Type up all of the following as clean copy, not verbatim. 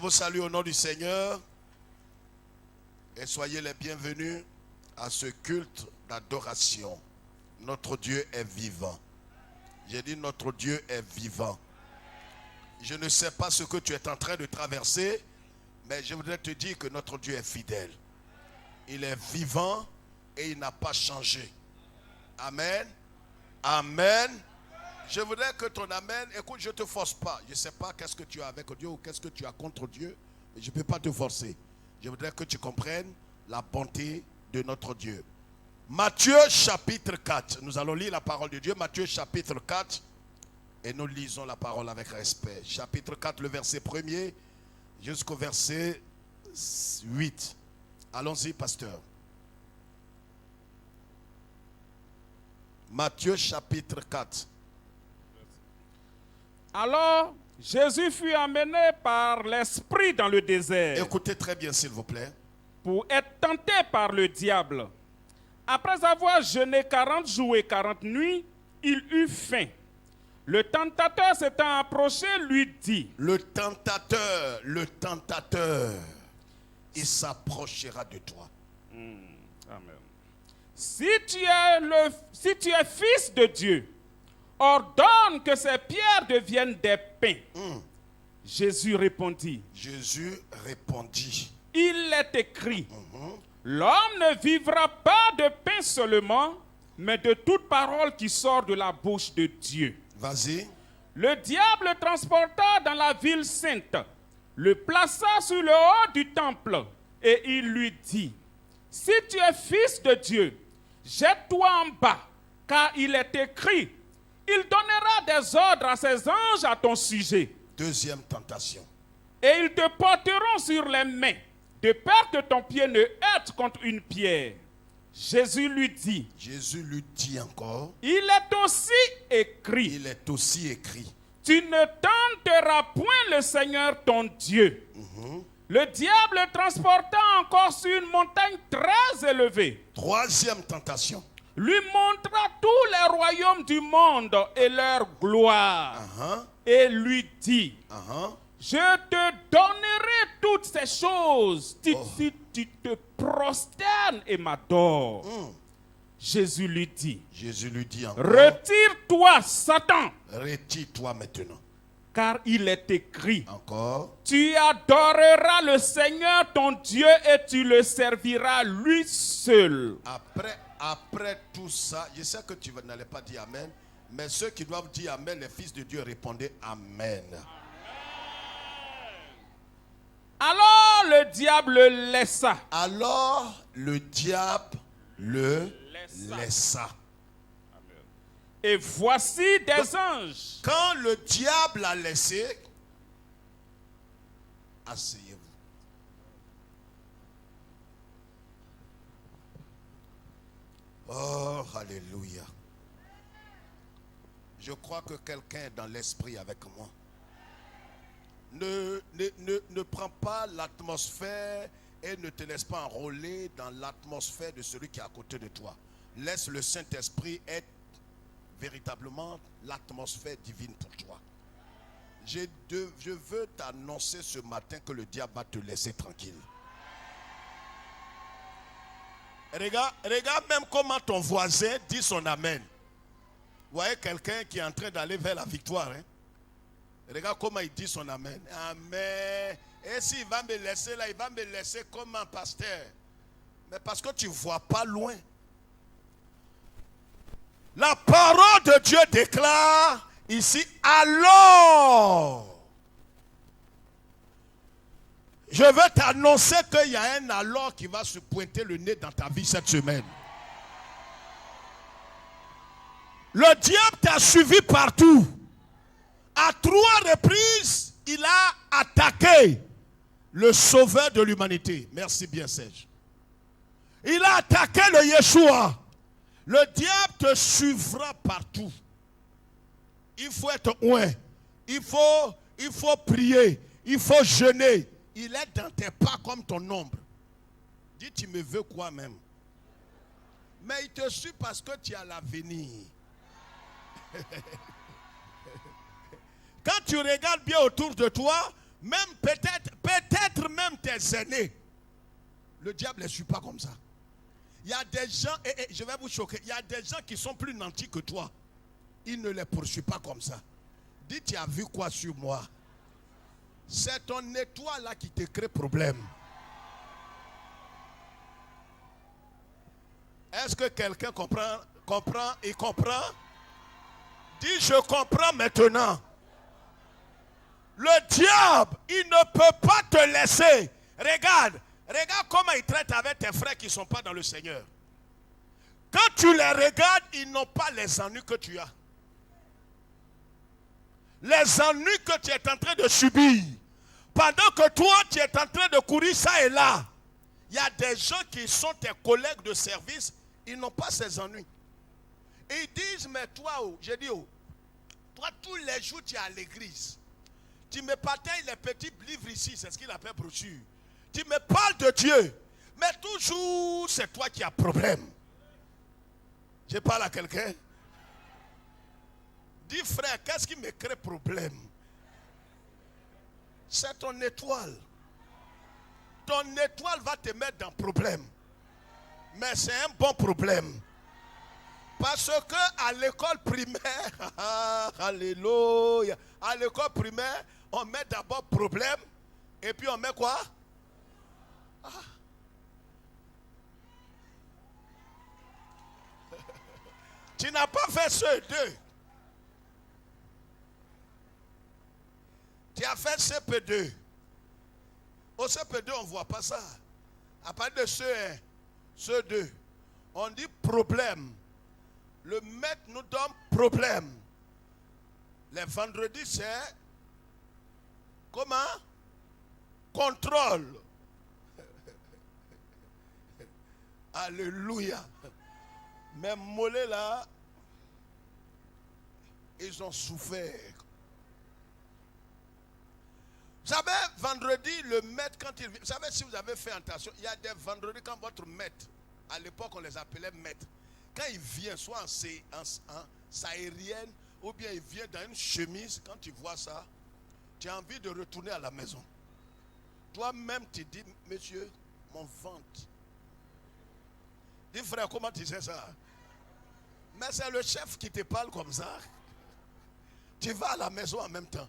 vous salue au nom du Seigneur et soyez les bienvenus à ce culte d'adoration. Notre Dieu est vivant. J'ai dit notre Dieu est vivant. Je ne sais pas ce que tu es en train de traverser, mais je voudrais te dire que notre Dieu est fidèle. Il est vivant et il n'a pas changé. Amen. Amen. Je voudrais que ton amen, écoute, je ne te force pas. Je ne sais pas qu'est-ce que tu as avec Dieu ou qu'est-ce que tu as contre Dieu. Mais je ne peux pas te forcer. Je voudrais que tu comprennes la bonté de notre Dieu. Matthieu chapitre 4. Nous allons lire la parole de Dieu. Matthieu chapitre 4. Et nous lisons la parole avec respect. Chapitre 4, le verset 1er jusqu'au verset 8. Allons-y, pasteur. Matthieu chapitre 4. Alors, Jésus fut emmené par l'Esprit dans le désert. Écoutez très bien, s'il vous plaît. Pour être tenté par le diable. Après avoir jeûné 40 jours et 40 nuits, il eut faim. Le tentateur s'étant approché lui dit. Le tentateur, il s'approchera de toi. Amen. Si tu es fils de Dieu, ordonne que ces pierres deviennent des pains. Jésus répondit. Il est écrit, l'homme ne vivra pas de pain seulement, mais de toute parole qui sort de la bouche de Dieu. Vas-y. Le diable le transporta dans la ville sainte, le plaça sur le haut du temple, et il lui dit, si tu es fils de Dieu, jette-toi en bas, car il est écrit, il donnera des ordres à ses anges à ton sujet. Deuxième tentation. Et ils te porteront sur les mains, de peur que ton pied ne heurte contre une pierre. Jésus lui dit encore. Il est aussi écrit. Tu ne tenteras point le Seigneur ton Dieu. Le diable le transporta encore sur une montagne très élevée. Troisième tentation. Lui montra tous les royaumes du monde et leur gloire. Et lui dit, je te donnerai toutes ces choses si tu te prosternes et m'adores. Jésus lui dit encore, retire-toi, Satan. Retire-toi maintenant. Car il est écrit, encore, tu adoreras le Seigneur ton Dieu et tu le serviras lui seul. Après tout ça, je sais que tu n'allais pas dire Amen, mais ceux qui doivent dire Amen, les fils de Dieu répondaient Amen. Alors le diable le laissa. Et voici des anges. Quand le diable a laissé, asseyez-vous. Oh, alléluia. Je crois que quelqu'un est dans l'esprit avec moi. Ne prends pas l'atmosphère et ne te laisse pas enrôler dans l'atmosphère de celui qui est à côté de toi. Laisse le Saint-Esprit être véritablement l'atmosphère divine pour toi. Je veux t'annoncer ce matin que le diable va te laisser tranquille. Regarde même comment ton voisin dit son amen. Vous voyez quelqu'un qui est en train d'aller vers la victoire. Regarde comment il dit son amen. Amen. Et s'il va me laisser là, il va me laisser comme un pasteur. Mais parce que tu ne vois pas loin. La parole de Dieu déclare ici, alors. Je veux t'annoncer qu'il y a un alors qui va se pointer le nez dans ta vie cette semaine. Le diable t'a suivi partout. À 3 reprises, il a attaqué le sauveur de l'humanité. Merci bien, Serge. Il a attaqué le Yeshua. Le diable te suivra partout. Il faut être loin. Il faut prier. Il faut jeûner. Il est dans tes pas comme ton ombre. Dis, tu me veux quoi même? Mais il te suit parce que tu as l'avenir. Quand tu regardes bien autour de toi, Même peut-être même tes aînés. Le diable ne les suit pas comme ça. Il y a des gens, et je vais vous choquer, il y a des gens qui sont plus nantis que toi. Il ne les poursuit pas comme ça. Dis, tu as vu quoi sur moi? C'est ton étoile là qui te crée problème. Est-ce que quelqu'un comprend? Il comprend? Dis, je comprends maintenant. Le diable, il ne peut pas te laisser. Regarde comment il traite avec tes frères qui ne sont pas dans le Seigneur. Quand tu les regardes, ils n'ont pas les ennuis que tu as. Les ennuis que tu es en train de subir. Pendant que toi, tu es en train de courir ça et là. Il y a des gens qui sont tes collègues de service, ils n'ont pas ces ennuis. Et ils disent, mais toi, j'ai dit, toi, tous les jours, tu es à l'église. Tu me partages les petits livres ici, c'est ce qu'il appelle brochure. Tu me parles de Dieu, mais toujours, c'est toi qui as problème. Je parle à quelqu'un. Dis frère, qu'est-ce qui me crée problème? C'est ton étoile. Ton étoile va te mettre dans problème. Mais c'est un bon problème. Parce que à l'école primaire, alléluia, à l'école primaire, on met d'abord problème et puis on met quoi? Tu n'as pas fait CE2. Tu as fait CP2. Au CP2, on ne voit pas ça. À partir de CE1, CE2, on dit problème. Le maître nous donne problème. Les vendredis, c'est comment? Contrôle. Alléluia. Mes mollets là, ils ont souffert. Vous savez, vendredi, le maître, quand il vient, vous savez, si vous avez fait attention, il y a des vendredis quand votre maître, à l'époque on les appelait maîtres, quand il vient, soit en sahérienne, ou bien il vient dans une chemise, quand tu vois ça, tu as envie de retourner à la maison. Toi-même, tu dis, monsieur, mon ventre. Dis frère, comment tu sais ça? Mais c'est le chef qui te parle comme ça. Tu vas à la maison en même temps.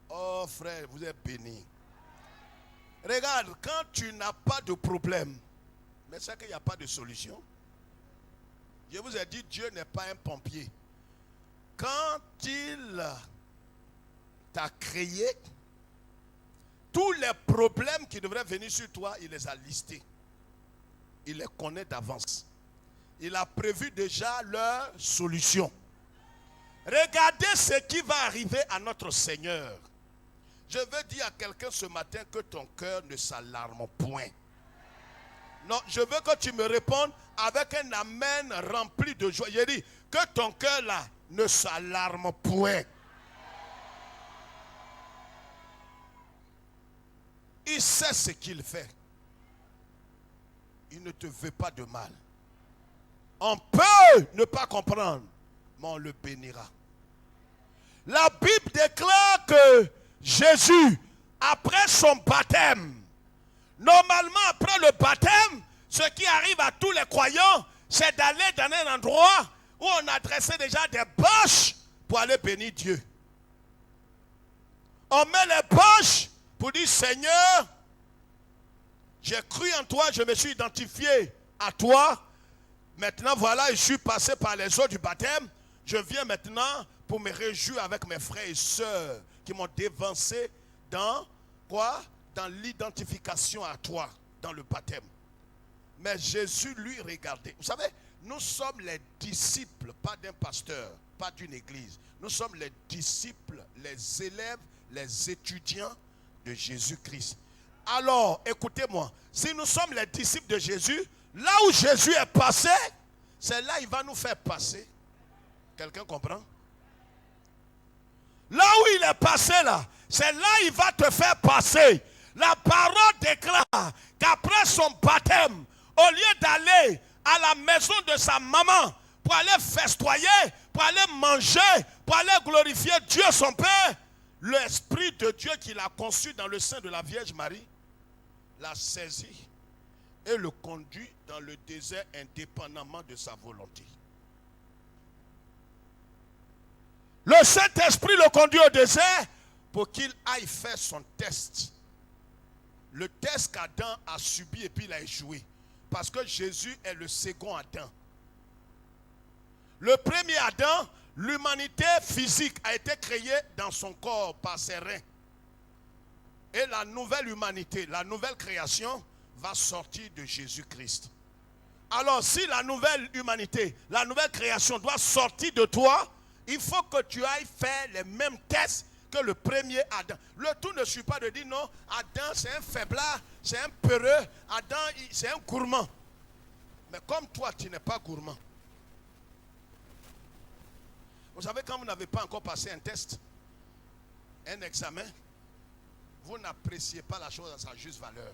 Oh frère, vous êtes bénis. Regarde, quand tu n'as pas de problème, mais c'est qu'il n'y a pas de solution. Je vous ai dit, Dieu n'est pas un pompier. Quand il t'a créé, tous les problèmes qui devraient venir sur toi, il les a listés. Il les connaît d'avance. Il a prévu déjà leur solution. Regardez ce qui va arriver à notre Seigneur. Je veux dire à quelqu'un ce matin que ton cœur ne s'alarme point. Non, je veux que tu me répondes avec un amen rempli de joie. J'ai dit que ton cœur là ne s'alarme point. Il sait ce qu'il fait. Il ne te veut pas de mal. On peut ne pas comprendre, mais on le bénira. La Bible déclare que Jésus, après son baptême, normalement après le baptême, ce qui arrive à tous les croyants, c'est d'aller dans un endroit où on adressait déjà des bâches pour aller bénir Dieu. On met les bâches pour dire, Seigneur, j'ai cru en toi, je me suis identifié à toi. Maintenant, voilà, je suis passé par les eaux du baptême. Je viens maintenant pour me réjouir avec mes frères et sœurs qui m'ont dévancé dans quoi? Dans l'identification à toi, dans le baptême. Mais Jésus, lui, regardez. Vous savez, nous sommes les disciples, pas d'un pasteur, pas d'une église. Nous sommes les disciples, les élèves, les étudiants de Jésus-Christ. Alors, écoutez-moi, si nous sommes les disciples de Jésus, là où Jésus est passé, c'est là qu'il va nous faire passer. Quelqu'un comprend? Là où il est passé là, c'est là qu'il va te faire passer. La parole déclare qu'après son baptême, au lieu d'aller à la maison de sa maman pour aller festoyer, pour aller manger, pour aller glorifier Dieu son Père, l'Esprit de Dieu qu'il a conçu dans le sein de la Vierge Marie l'a saisi et le conduit dans le désert indépendamment de sa volonté. Le Saint-Esprit le conduit au désert pour qu'il aille faire son test. Le test qu'Adam a subi et puis il a échoué. Parce que Jésus est le second Adam. Le premier Adam, l'humanité physique a été créée dans son corps par ses reins. Et la nouvelle humanité, la nouvelle création va sortir de Jésus-Christ. Alors si la nouvelle humanité, la nouvelle création doit sortir de toi, il faut que tu ailles faire les mêmes tests que le premier Adam. Le tout ne suit pas de dire non, Adam c'est un faiblard, c'est un peureux, Adam c'est un gourmand. Mais comme toi tu n'es pas gourmand. Vous savez, quand vous n'avez pas encore passé un test, un examen, vous n'appréciez pas la chose à sa juste valeur.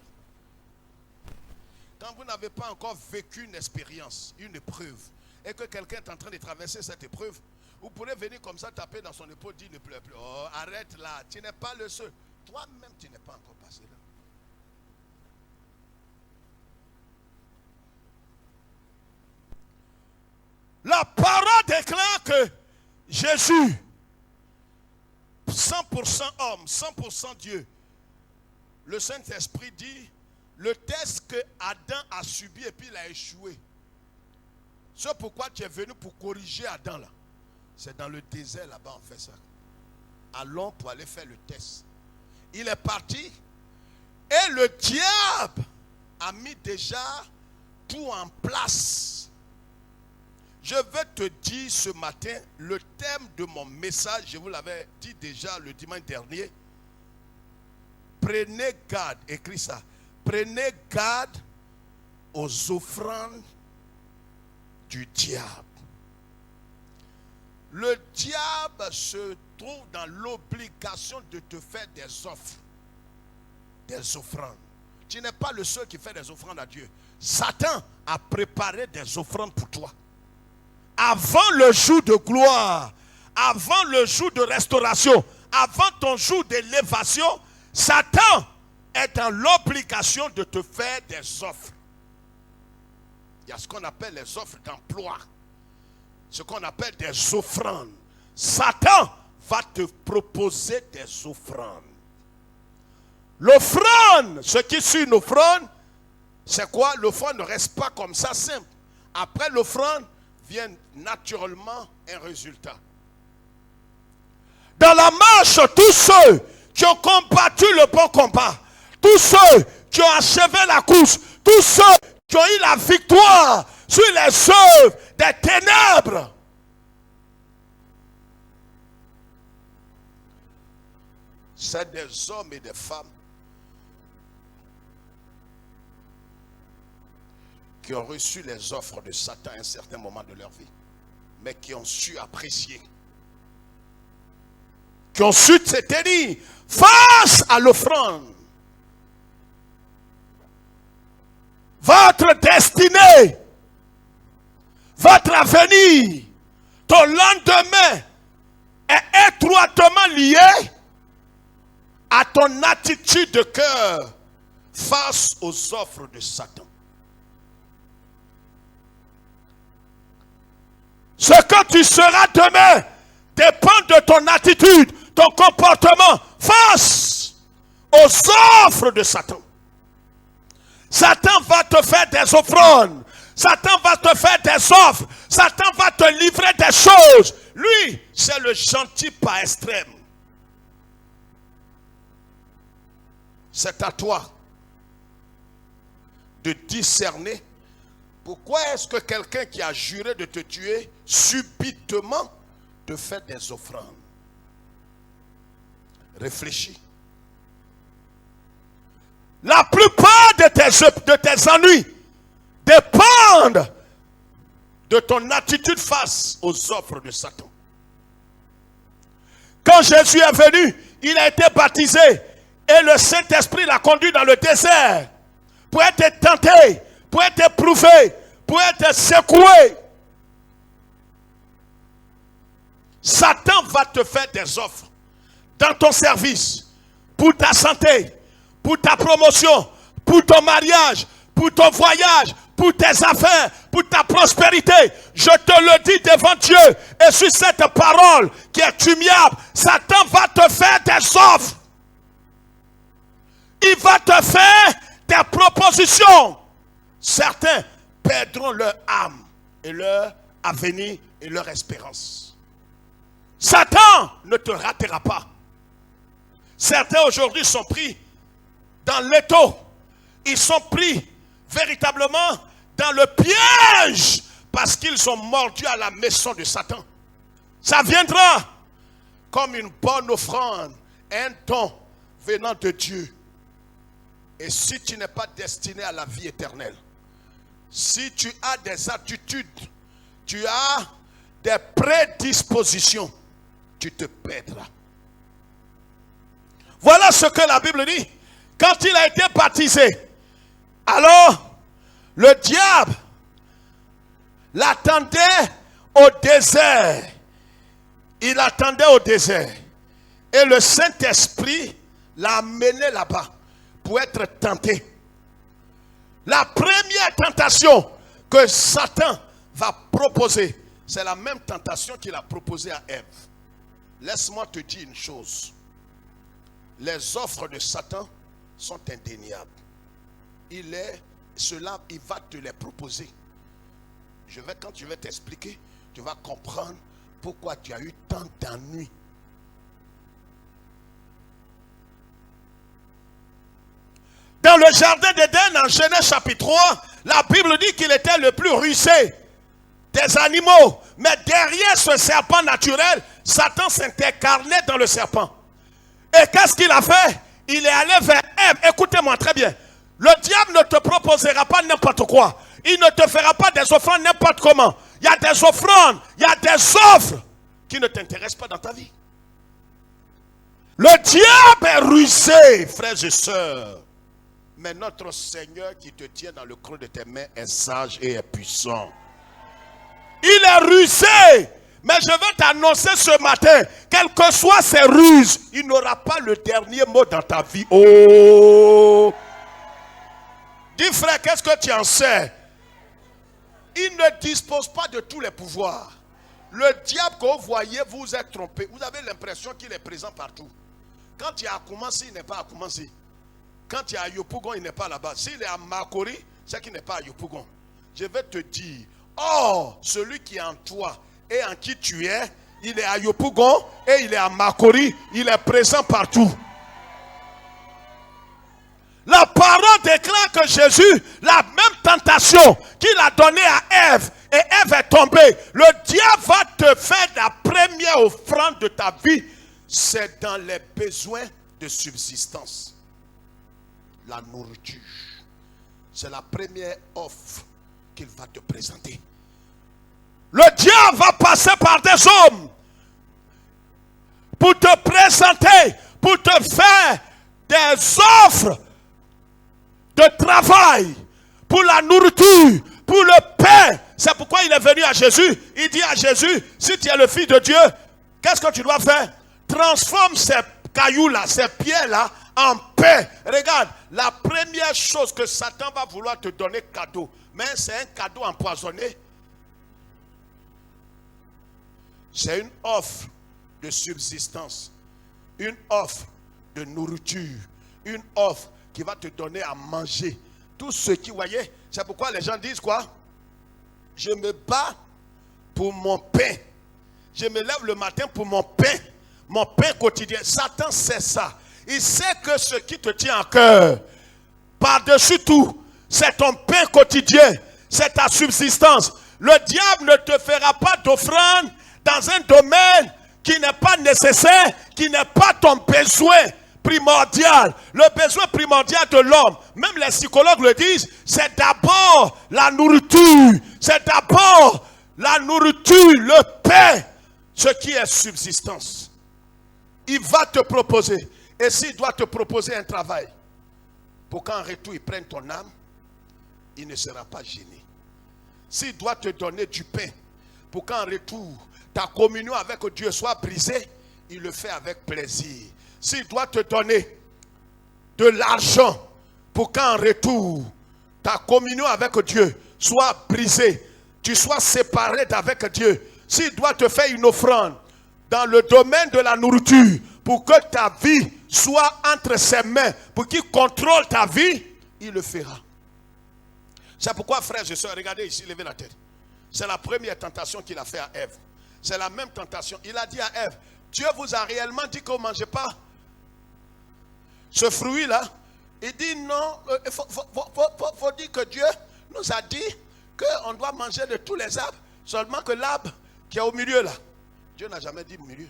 Quand vous n'avez pas encore vécu une expérience, une épreuve, et que quelqu'un est en train de traverser cette épreuve, vous pourrez venir comme ça, taper dans son épaule, dire ne pleure plus. Oh, arrête là, tu n'es pas le seul. Toi-même, tu n'es pas encore passé là. La parole déclare que Jésus, 100% homme, 100% Dieu, le Saint-Esprit dit, le test que Adam a subi et puis il a échoué. C'est pourquoi tu es venu pour corriger Adam là. C'est dans le désert là-bas on fait ça. Allons pour aller faire le test. Il est parti et le diable a mis déjà tout en place. Je vais te dire ce matin, le thème de mon message, je vous l'avais dit déjà le dimanche dernier. Prenez garde, écris ça. Prenez garde aux offrandes du diable. Le diable se trouve dans l'obligation de te faire des offres, des offrandes. Tu n'es pas le seul qui fait des offrandes à Dieu. Satan a préparé des offrandes pour toi. Avant le jour de gloire, avant le jour de restauration, avant ton jour d'élévation, Satan est dans l'obligation de te faire des offres. Il y a ce qu'on appelle les offres d'emploi. Ce qu'on appelle des offrandes. Satan va te proposer des offrandes. L'offrande, ce qui suit une offrande, c'est quoi? L'offrande ne reste pas comme ça simple. Après l'offrande, vient naturellement un résultat. Dans la marche, tous ceux qui ont combattu le bon combat, tous ceux qui ont achevé la course, tous ceux qui ont eu la victoire sur les œuvres des ténèbres, c'est des hommes et des femmes qui ont reçu les offres de Satan à un certain moment de leur vie, mais qui ont su apprécier, qui ont su se tenir face à l'offrande. Votre destinée, votre avenir, ton lendemain est étroitement lié à ton attitude de cœur face aux offres de Satan. Ce que tu seras demain dépend de ton attitude, ton comportement face aux offres de Satan. Satan va te faire des offrandes. Satan va te faire des offres. Satan va te livrer des choses. Lui, c'est le gentil par extrême. C'est à toi de discerner. Pourquoi est-ce que quelqu'un qui a juré de te tuer, subitement, te fait des offrandes? Réfléchis. La plupart de tes ennuis dépendent de ton attitude face aux offres de Satan. Quand Jésus est venu, il a été baptisé et le Saint-Esprit l'a conduit dans le désert pour être tenté, pour être éprouvé, pour être secoué. Satan va te faire des offres. dans ton service, pour ta santé, pour ta promotion, pour ton mariage, pour ton voyage, pour tes affaires, pour ta prospérité. Je te le dis devant Dieu et sur cette parole qui est humiliable, Satan va te faire des offres. Il va te faire des propositions. Certains perdront leur âme et leur avenir et leur espérance. Satan ne te ratera pas. Certains aujourd'hui sont pris dans l'étau. Ils sont pris véritablement dans le piège parce qu'ils ont mordu à la maison de Satan. Ça viendra comme une bonne offrande, un don venant de Dieu. Et si tu n'es pas destiné à la vie éternelle, si tu as des attitudes, tu as des prédispositions, tu te perdras. Voilà ce que la Bible dit. Quand il a été baptisé, alors le diable l'attendait au désert. Il attendait au désert. Et le Saint-Esprit l'a amené là-bas pour être tenté. La première tentation que Satan va proposer, c'est la même tentation qu'il a proposée à Ève. Laisse-moi te dire une chose. Les offres de Satan sont indéniables. Il va te les proposer. Quand je vais t'expliquer, tu vas comprendre pourquoi tu as eu tant d'ennuis. Dans le jardin d'Éden, en Genèse chapitre 3, la Bible dit qu'il était le plus rusé des animaux. Mais derrière ce serpent naturel, Satan s'incarnait dans le serpent. Et qu'est-ce qu'il a fait? Il est allé vers Ève. Écoutez-moi très bien. Le diable ne te proposera pas n'importe quoi. Il ne te fera pas des offrandes n'importe comment. Il y a des offrandes, il y a des offres qui ne t'intéressent pas dans ta vie. Le diable est rusé, frères et sœurs. Mais notre Seigneur qui te tient dans le creux de tes mains est sage et est puissant. Il est rusé. Mais je veux t'annoncer ce matin, quelles que soient ses ruses, il n'aura pas le dernier mot dans ta vie. Oh! Dis frère, qu'est-ce que tu en sais? Il ne dispose pas de tous les pouvoirs. Le diable que vous voyez vous êtes trompé. Vous avez l'impression qu'il est présent partout. Quand il est à Koumassi, il n'est pas à Koumassi. Quand il est à Yopougon, il n'est pas là-bas. S'il est à Makori, c'est qu'il n'est pas à Yopougon. Je vais te dire, oh, celui qui est en toi et en qui tu es, il est à Yopougon et il est à Makori, il est présent partout. La parole déclare que Jésus, la même tentation qu'il a donnée à Ève, et Ève est tombée. Le diable va te faire la première offrande de ta vie, c'est dans les besoins de subsistance. La nourriture, c'est la première offre qu'il va te présenter. Le diable va passer par des hommes pour te présenter, pour te faire des offres de travail, pour la nourriture, pour le pain. C'est pourquoi il est venu à Jésus. Il dit à Jésus, si tu es le Fils de Dieu, qu'est-ce que tu dois faire? Transforme ces cailloux-là, ces pierres-là en pain. Regarde, la première chose que Satan va vouloir te donner cadeau, mais c'est un cadeau empoisonné. C'est une offre de subsistance, une offre de nourriture, une offre qui va te donner à manger. Tout ce qui, vous voyez, c'est pourquoi les gens disent quoi? Je me bats pour mon pain. Je me lève le matin pour mon pain quotidien. Satan sait ça. Il sait que ce qui te tient à cœur, par-dessus tout, c'est ton pain quotidien, c'est ta subsistance. Le diable ne te fera pas d'offrande dans un domaine qui n'est pas nécessaire, qui n'est pas ton besoin primordial. Le besoin primordial de l'homme, même les psychologues le disent, c'est d'abord la nourriture. C'est d'abord la nourriture, le pain, ce qui est subsistance. Il va te proposer. Et s'il doit te proposer un travail, pour qu'en retour il prenne ton âme, il ne sera pas gêné. S'il doit te donner du pain, pour qu'en retour ta communion avec Dieu soit brisée, il le fait avec plaisir. S'il doit te donner de l'argent pour qu'en retour, ta communion avec Dieu soit brisée, tu sois séparé d'avec Dieu. S'il doit te faire une offrande dans le domaine de la nourriture pour que ta vie soit entre ses mains, pour qu'il contrôle ta vie, il le fera. C'est pourquoi, frères et sœurs, regardez ici, levez la tête. C'est la première tentation qu'il a fait à Ève. C'est la même tentation. Il a dit à Ève, Dieu vous a réellement dit que vous ne mangez pas ce fruit-là. Il dit non, il faut dire que Dieu nous a dit qu'on doit manger de tous les arbres, seulement que l'arbre qui est au milieu là. Dieu n'a jamais dit milieu.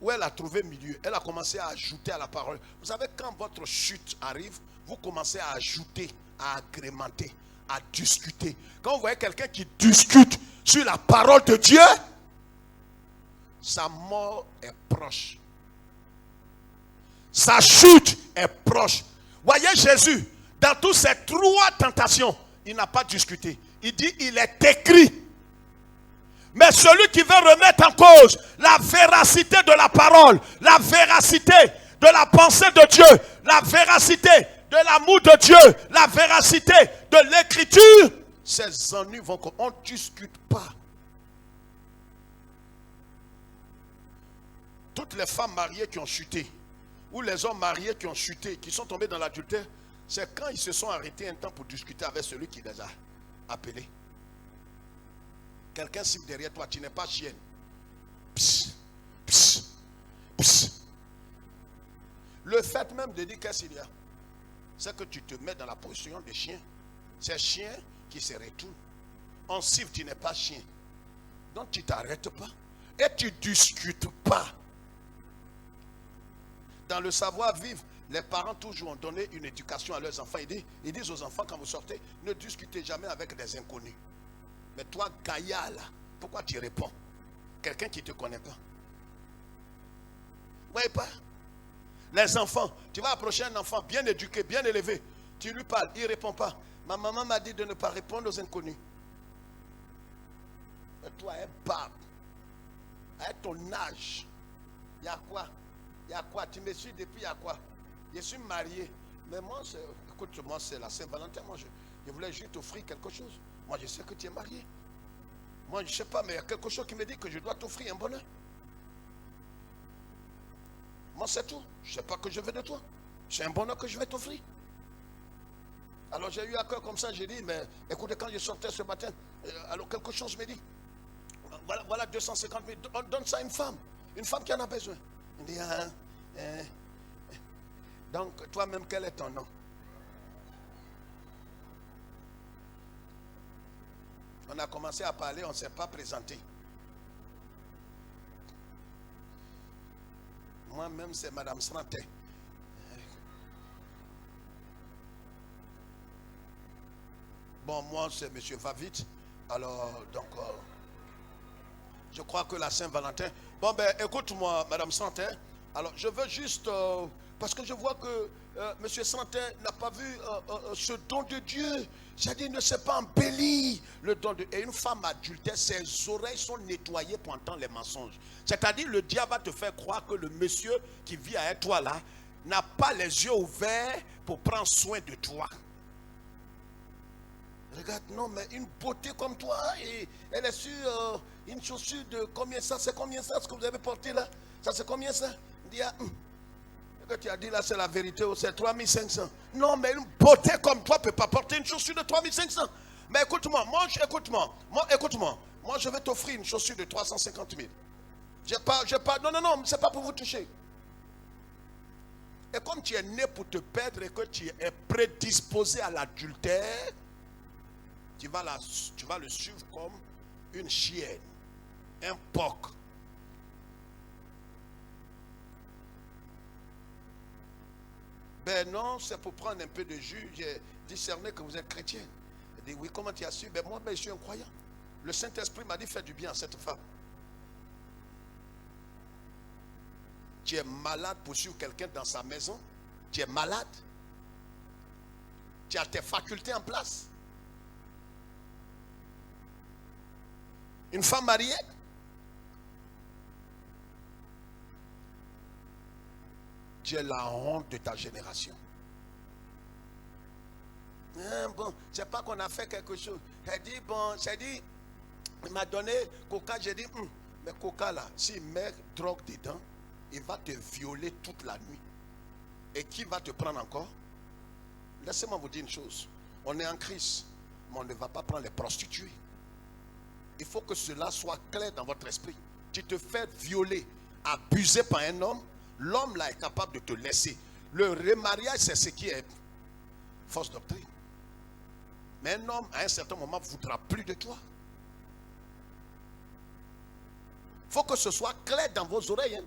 Où elle a trouvé milieu, elle a commencé à ajouter à la parole. Vous savez, quand votre chute arrive, vous commencez à ajouter, à agrémenter, à discuter. Quand vous voyez quelqu'un qui discute sur la parole de Dieu, sa mort est proche. Sa chute est proche. Voyez Jésus, dans toutes ces trois tentations, il n'a pas discuté. Il dit, il est écrit. Mais celui qui veut remettre en cause la véracité de la parole, la véracité de la pensée de Dieu, la véracité de l'amour de Dieu, la véracité de l'écriture, ces ennuis vont qu'on ne discute pas. Toutes les femmes mariées qui ont chuté, ou les hommes mariés qui ont chuté, qui sont tombés dans l'adultère, c'est quand ils se sont arrêtés un temps pour discuter avec celui qui les a appelés. Quelqu'un siffle derrière toi, tu n'es pas chienne. Psst, psst, psst. Le fait même de dire qu'est-ce qu'il y a, c'est que tu te mets dans la position de chien. C'est chien qui se retourne. On siffle, tu n'es pas chien. Donc tu ne t'arrêtes pas. Et tu ne discutes pas. Dans le savoir-vivre, les parents toujours ont donné une éducation à leurs enfants. Ils disent aux enfants, quand vous sortez, ne discutez jamais avec des inconnus. Mais toi, Gaïa, là, pourquoi tu réponds? Quelqu'un qui ne te connaît pas. Vous voyez pas? Les enfants, tu vas approcher un enfant bien éduqué, bien élevé. Tu lui parles, il ne répond pas. Ma maman m'a dit de ne pas répondre aux inconnus. Et toi, un barbe. À ton âge, il y a quoi? Il y a quoi? Tu me suis depuis, il y a quoi? Je suis marié. Mais moi, écoute, moi, c'est la Saint-Valentin. Moi, je voulais juste t'offrir quelque chose. Moi, je sais que tu es marié. Moi, je ne sais pas, mais il y a quelque chose qui me dit que je dois t'offrir un bonheur. Moi, c'est tout. Je ne sais pas que je veux de toi. C'est un bonheur que je vais t'offrir. Alors, j'ai eu à cœur comme ça. J'ai dit, mais écoutez, quand je sortais ce matin, alors quelque chose me dit, voilà 250 000, donne ça à une femme qui en a besoin. Il dit, donc, toi-même, quel est ton nom? On a commencé à parler, on ne s'est pas présenté. Moi-même, c'est Madame Sranté. Bon, moi, c'est Monsieur Va-Vite. Alors, donc, je crois que la Saint-Valentin. Bon, ben, écoute-moi, Madame Sranté. Alors, je veux juste, parce que je vois que Monsieur Santin n'a pas vu ce don de Dieu. C'est-à-dire, il ne s'est pas embelli le don de Dieu. Et une femme adultère, ses oreilles sont nettoyées pour entendre les mensonges. C'est-à-dire, le diable va te faire croire que le monsieur qui vit avec toi là n'a pas les yeux ouverts pour prendre soin de toi. Regarde, non, mais une beauté comme toi, et elle est sur une chaussure de combien ça? C'est combien ça, ce que vous avez porté là? Ça, c'est combien ça? Il dit, ce que tu as dit là, c'est la vérité, c'est 3500. Non, mais une beauté comme toi ne peut pas porter une chaussure de 3500. Mais écoute-moi, moi, je vais t'offrir une chaussure de 350 000. Non, c'est pas pour vous toucher. Et comme tu es né pour te perdre et que tu es prédisposé à l'adultère, tu vas le suivre comme une chienne, un porc. Ben non, c'est pour prendre un peu de jus. J'ai discerné que vous êtes chrétien. Il dit, oui, comment tu as su? Ben moi, je suis un croyant. Le Saint-Esprit m'a dit, fais du bien à cette femme. Tu es malade pour suivre quelqu'un dans sa maison. Tu es malade. Tu as tes facultés en place. Une femme mariée, tu es la honte de ta génération. Bon, c'est pas qu'on a fait quelque chose. J'ai dit, bon, j'ai dit, il m'a donné coca, j'ai dit, mais coca là, s'il met drogue dedans, il va te violer toute la nuit. Et qui va te prendre encore? Laissez-moi vous dire une chose. On est en Christ, mais on ne va pas prendre les prostituées. Il faut que cela soit clair dans votre esprit. Tu te fais violer, abuser par un homme, l'homme là est capable de te laisser. Le remariage, c'est ce qui est fausse doctrine. Mais un homme, à un certain moment, ne voudra plus de toi. Il faut que ce soit clair dans vos oreilles.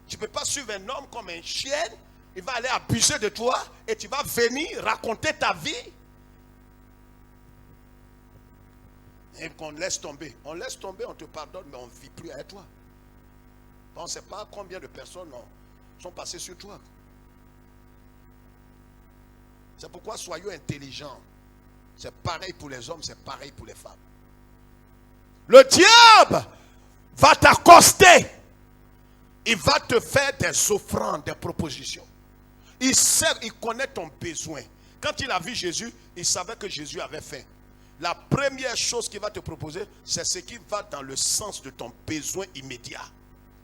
Tu ne peux pas suivre un homme comme un chien. Il va aller abuser de toi et tu vas venir raconter ta vie. Et qu'on laisse tomber. On laisse tomber, on te pardonne, mais on ne vit plus avec toi. On ne sait pas combien de personnes sont passées sur toi. C'est pourquoi soyons intelligents. C'est pareil pour les hommes, c'est pareil pour les femmes. Le diable va t'accoster. Il va te faire des offrandes, des propositions. Il sait, il connaît ton besoin. Quand il a vu Jésus, il savait que Jésus avait faim. La première chose qu'il va te proposer, c'est ce qui va dans le sens de ton besoin immédiat.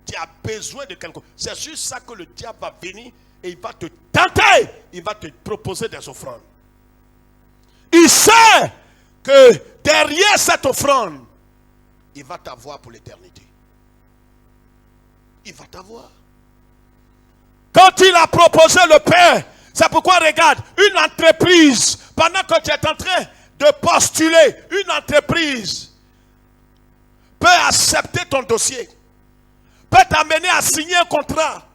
Tu as besoin de quelque chose. C'est sur ça que le diable va venir et il va te tenter. Il va te proposer des offrandes. Il sait que derrière cette offrande, il va t'avoir pour l'éternité. Il va t'avoir. Quand il a proposé le Père, c'est pourquoi regarde, une entreprise, pendant que tu es en train de postuler, une entreprise peut accepter ton dossier, peut t'amener à signer un contrat.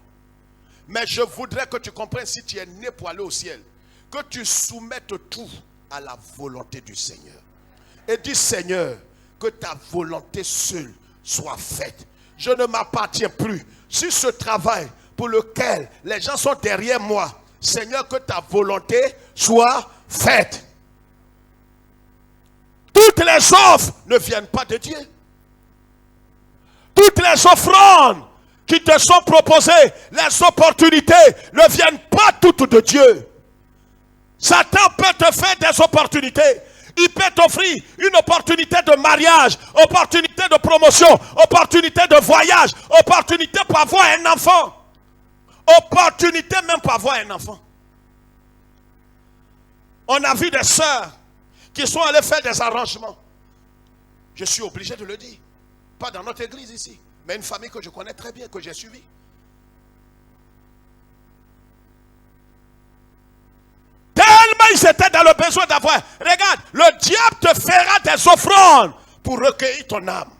Mais je voudrais que tu comprennes, si tu es né pour aller au ciel, que tu soumettes tout à la volonté du Seigneur. Et dis, Seigneur, que ta volonté seule soit faite. Je ne m'appartiens plus. Sur ce travail pour lequel les gens sont derrière moi, Seigneur, que ta volonté soit faite. Toutes les offres ne viennent pas de Dieu. Toutes les offrandes qui te sont proposées, les opportunités ne viennent pas toutes de Dieu. Satan peut te faire des opportunités. Il peut t'offrir une opportunité de mariage, opportunité de promotion, opportunité de voyage, opportunité pour avoir un enfant. Opportunité même pour avoir un enfant. On a vu des sœurs qui sont allées faire des arrangements. Je suis obligé de le dire. Pas dans notre église ici, mais une famille que je connais très bien, que j'ai suivie. Tellement ils étaient dans le besoin d'avoir. Regarde, le diable te fera des offrandes pour recueillir ton âme.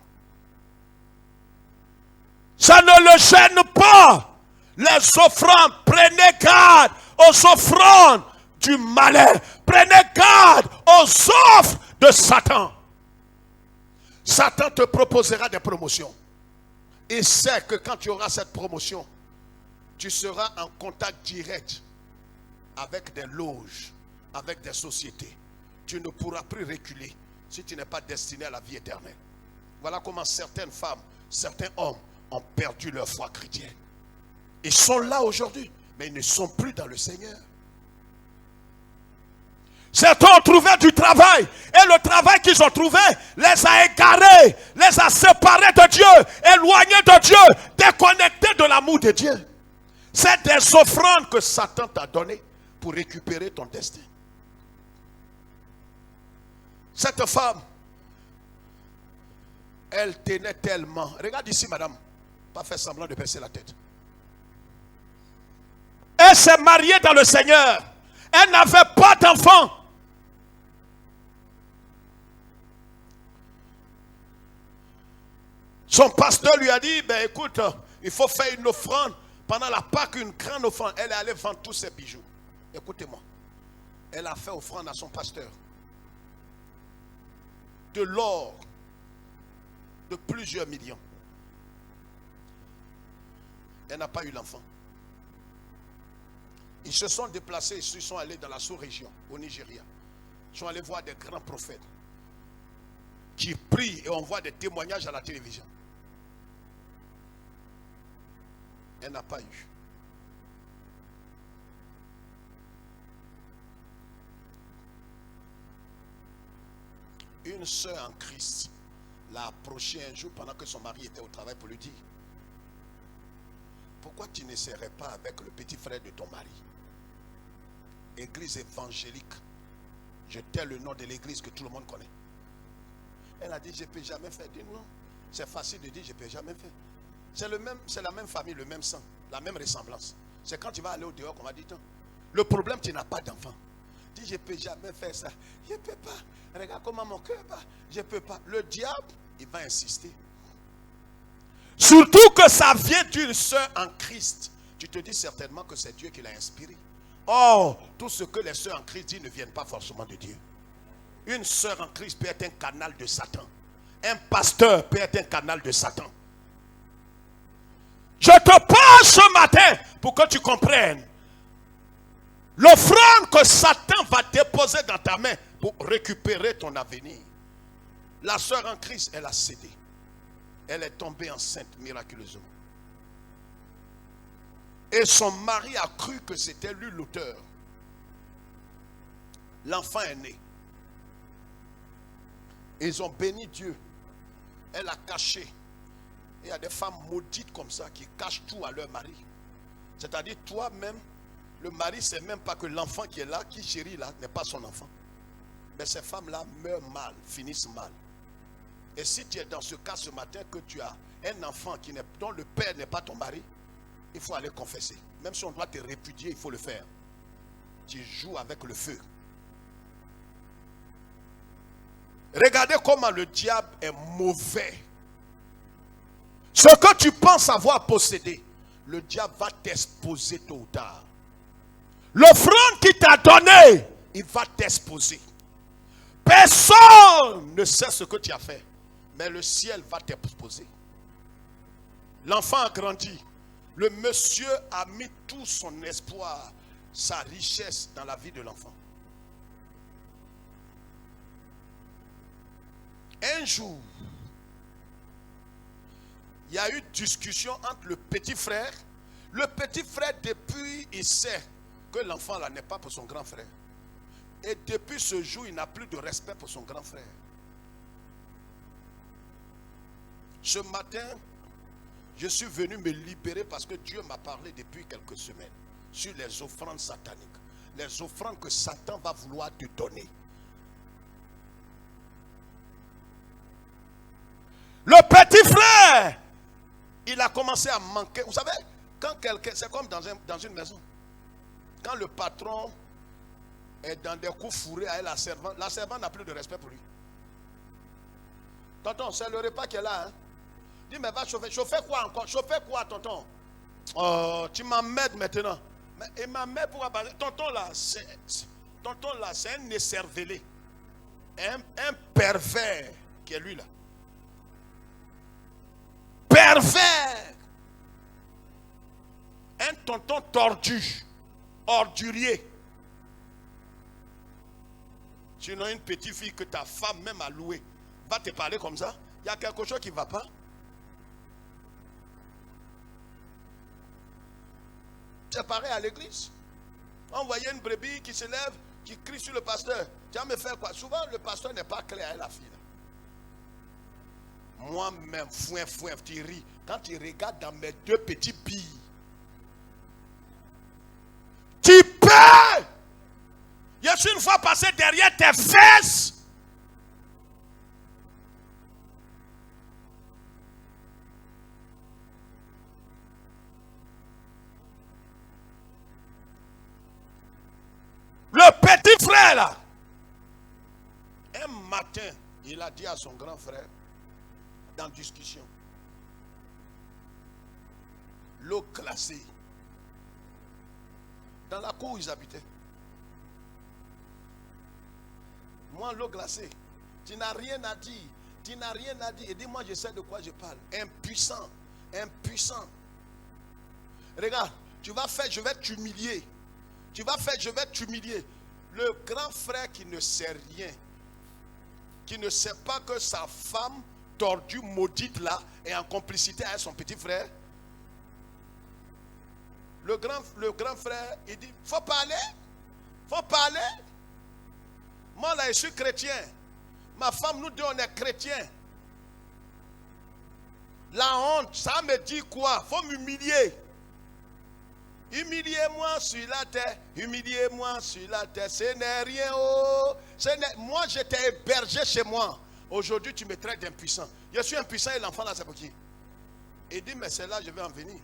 Ça ne le gêne pas. Les offrandes, prenez garde aux offrandes du malheur. Prenez garde aux offres de Satan. Satan te proposera des promotions. Il sait que quand tu auras cette promotion, tu seras en contact direct avec des loges, avec des sociétés. Tu ne pourras plus reculer si tu n'es pas destiné à la vie éternelle. Voilà comment certaines femmes, certains hommes ont perdu leur foi chrétienne. Ils sont là aujourd'hui, mais ils ne sont plus dans le Seigneur. Certains ont trouvé du travail, et le travail qu'ils ont trouvé les a égarés, les a séparés de Dieu, éloignés de Dieu, déconnectés de l'amour de Dieu. C'est des offrandes que Satan t'a données pour récupérer ton destin. Cette femme, elle tenait tellement. Regarde ici, madame. Pas faire semblant de baisser la tête. Elle s'est mariée dans le Seigneur. Elle n'avait pas d'enfant. Son pasteur lui a dit, ben écoute, il faut faire une offrande. Pendant la Pâque, une grande offrande. Elle est allée vendre tous ses bijoux. Écoutez-moi. Elle a fait offrande à son pasteur. De l'or. De plusieurs millions. Elle n'a pas eu l'enfant. Ils se sont déplacés, ils sont allés dans la sous-région, au Nigeria. Ils sont allés voir des grands prophètes qui prient et on voit des témoignages à la télévision. Elle n'a pas eu. Une sœur en Christ l'a approché un jour pendant que son mari était au travail pour lui dire: pourquoi tu n'essaierais pas avec le petit frère de ton mari? Église évangélique. Je tais le nom de l'église que tout le monde connaît. Elle a dit: je ne peux jamais faire. Elle dit: non, c'est facile de dire je ne peux jamais faire. C'est la même famille, le même sang, la même ressemblance. C'est quand tu vas aller au dehors qu'on va dire: non. Le problème, tu n'as pas d'enfant. Dis: je ne peux jamais faire ça. Je ne peux pas. Regarde comment mon cœur bat. Je ne peux pas. Le diable, il va insister. Surtout que ça vient d'une sœur en Christ. Tu te dis certainement que c'est Dieu qui l'a inspiré. Or, tout ce que les sœurs en Christ disent ne viennent pas forcément de Dieu. Une sœur en Christ peut être un canal de Satan. Un pasteur peut être un canal de Satan. Je te parle ce matin pour que tu comprennes. L'offrande que Satan va déposer dans ta main pour récupérer ton avenir. La sœur en Christ, elle a cédé. Elle est tombée enceinte miraculeusement. Et son mari a cru que c'était lui l'auteur. L'enfant est né. Ils ont béni Dieu. Elle a caché. Il y a des femmes maudites comme ça qui cachent tout à leur mari. C'est-à-dire toi-même, le mari ne sait même pas que l'enfant qui est là, qui chérit là, n'est pas son enfant. Mais ces femmes-là meurent mal, finissent mal. Et si tu es dans ce cas ce matin que tu as un enfant dont le père n'est pas ton mari, il faut aller confesser. Même si on doit te répudier, il faut le faire. Tu joues avec le feu. Regardez comment le diable est mauvais. Ce que tu penses avoir possédé, le diable va t'exposer tôt ou tard. L'offrande qu'il t'a donnée, il va t'exposer. Personne ne sait ce que tu as fait, mais le ciel va t'exposer. L'enfant a grandi. Le monsieur a mis tout son espoir, sa richesse dans la vie de l'enfant. Un jour, il y a eu discussion entre le petit frère. Le petit frère, depuis, il sait que l'enfant là n'est pas pour son grand frère. Et depuis ce jour, il n'a plus de respect pour son grand frère. Ce matin, je suis venu me libérer parce que Dieu m'a parlé depuis quelques semaines sur les offrandes sataniques. Les offrandes que Satan va vouloir te donner. Le petit frère, il a commencé à manquer. Vous savez, quand quelqu'un, c'est comme dans une maison. Quand le patron est dans des coups fourrés avec la servante n'a plus de respect pour lui. Tonton, c'est le repas qui est là. Hein? Dis, mais va chauffer. Chauffer quoi encore? Chauffer quoi, tonton? Oh, tu m'emmènes maintenant. Mais il m'emmène pour abattre. Tonton là, c'est un écervelé. Un pervers qui est lui là. Pervers. Un tonton tordu. Ordurier. Sinon, une petite fille que ta femme même a louée va te parler comme ça. Il y a quelque chose qui ne va pas. C'est pareil à l'église. On voyait une brebis qui se lève, qui crie sur le pasteur. Tu vas me faire quoi? Souvent, le pasteur n'est pas clair avec la fille. Moi-même, fouin, tu ris. Quand tu regardes dans mes deux petits billes, tu peux. Je suis une fois passé derrière tes fesses. Le petit frère là, un matin, il a dit à son grand frère, dans discussion, l'eau glacée, dans la cour où ils habitaient. Moi, l'eau glacée, tu n'as rien à dire. Tu n'as rien à dire. Et dis-moi, je sais de quoi je parle. Impuissant. Impuissant. Regarde, tu vas faire, je vais t'humilier. Tu vas faire, je vais t'humilier. Le grand frère qui ne sait rien, qui ne sait pas que sa femme tordue, maudite là, est en complicité avec son petit frère. Le grand frère, il dit, faut parler. Faut parler. Moi là, je suis chrétien. Ma femme, nous deux, on est chrétiens. La honte, ça me dit quoi? Faut m'humilier. Humiliez-moi sur la terre. Humiliez-moi sur la terre. Ce n'est rien. Oh. Moi, j'étais hébergé chez moi. Aujourd'hui, tu me traites d'impuissant. Je suis impuissant et l'enfant là, c'est pour qui? Il dit, mais c'est là, je vais en venir.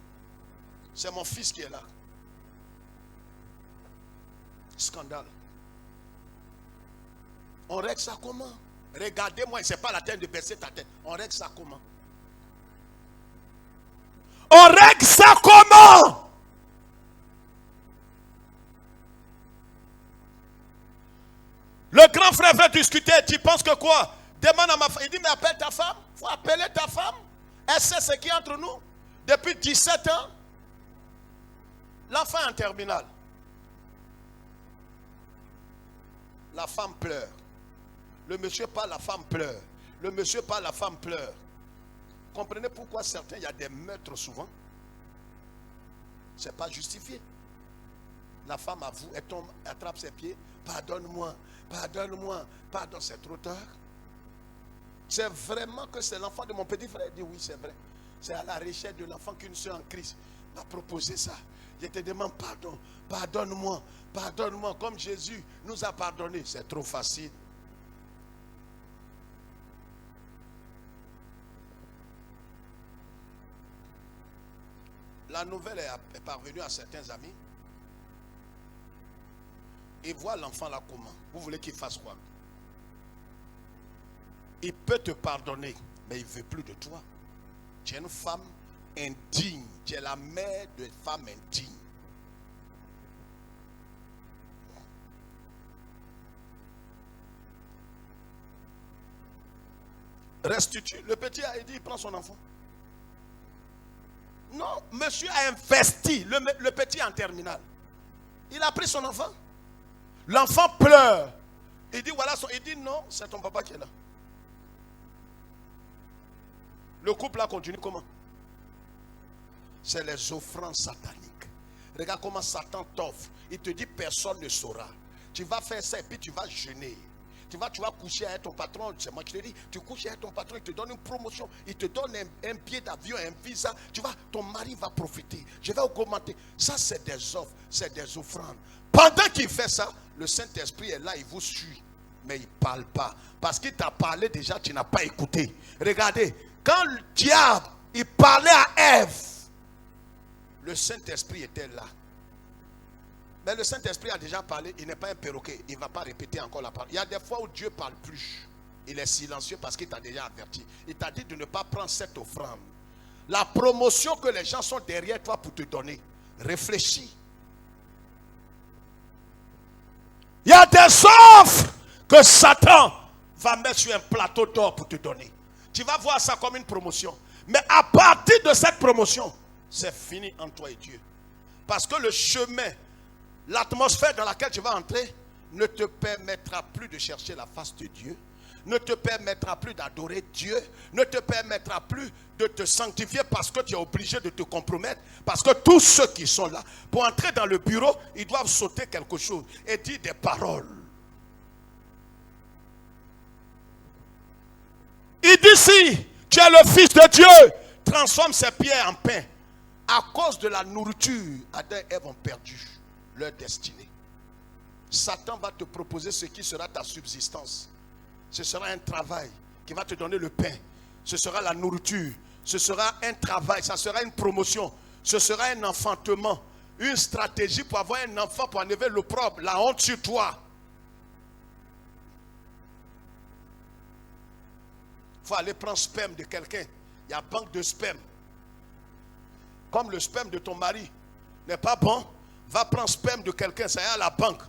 C'est mon fils qui est là. Scandale. On règle ça comment? Regardez-moi, c'est pas la peine de baisser ta tête. On règle ça comment? On règle ça comment? Le grand frère veut discuter. Tu penses que quoi? Demande à ma femme. Il dit, mais appelle ta femme. Il faut appeler ta femme. Elle sait ce qui est entre nous. Depuis 17 ans. L'enfant est en terminale. La femme pleure. Le monsieur parle, la femme pleure. Le monsieur parle, la femme pleure. Comprenez pourquoi certains, il y a des meurtres souvent. Ce n'est pas justifié. La femme avoue, elle tombe, attrape ses pieds. Pardonne-moi, pardonne-moi, pardonne, c'est trop tard. C'est vraiment que c'est l'enfant de mon petit frère. Il dit oui, c'est vrai. C'est à la recherche de l'enfant qu'une soeur en Christ m'a proposé ça. Je te demande pardon, pardonne-moi, pardonne-moi, comme Jésus nous a pardonné. C'est trop facile. La nouvelle est parvenue à certains amis. Et voient l'enfant là comment. Vous voulez qu'il fasse quoi? Il peut te pardonner, mais il ne veut plus de toi. Tu es une femme indigne. Tu es la mère de femmes indignes. Restitue. Le petit a dit, il prend son enfant. Non, monsieur a investi. Le petit est en terminale. Il a pris son enfant. L'enfant pleure. Il dit, voilà, il dit, non, c'est ton papa qui est là. Le couple là continue comment? C'est les offrandes sataniques. Regarde comment Satan t'offre. Il te dit, personne ne saura. Tu vas faire ça et puis tu vas jeûner. Tu vas coucher avec ton patron, c'est moi qui te dis, tu couches avec ton patron, il te donne une promotion, il te donne un billet d'avion, un visa, ton mari va profiter, je vais augmenter. Ça c'est des offres, c'est des offrandes. Pendant qu'il fait ça, le Saint-Esprit est là, il vous suit, mais il ne parle pas. Parce qu'il t'a parlé déjà, tu n'as pas écouté. Regardez, quand le diable, il parlait à Ève, le Saint-Esprit était là. Mais le Saint-Esprit a déjà parlé, il n'est pas un perroquet, il ne va pas répéter encore la parole. Il y a des fois où Dieu ne parle plus. Il est silencieux parce qu'il t'a déjà averti. Il t'a dit de ne pas prendre cette offrande. La promotion que les gens sont derrière toi pour te donner. Réfléchis. Il y a des offres que Satan va mettre sur un plateau d'or pour te donner. Tu vas voir ça comme une promotion. Mais à partir de cette promotion, c'est fini entre toi et Dieu. Parce que le chemin, l'atmosphère dans laquelle tu vas entrer ne te permettra plus de chercher la face de Dieu, ne te permettra plus d'adorer Dieu, ne te permettra plus de te sanctifier parce que tu es obligé de te compromettre. Parce que tous ceux qui sont là, pour entrer dans le bureau, ils doivent sauter quelque chose et dire des paroles. Il dit si tu es le fils de Dieu, transforme ces pierres en pain. À cause de la nourriture, Adam et Ève ont perdu leur destinée. Satan va te proposer ce qui sera ta subsistance. Ce sera un travail qui va te donner le pain. Ce sera la nourriture. Ce sera un travail. Ça sera une promotion. Ce sera un enfantement. Une stratégie pour avoir un enfant, pour enlever l'opprobre, la honte sur toi. Il faut aller prendre sperme de quelqu'un. Il y a banque de sperme. Comme le sperme de ton mari n'est pas bon, va prendre sperme de quelqu'un, ça y est à la banque.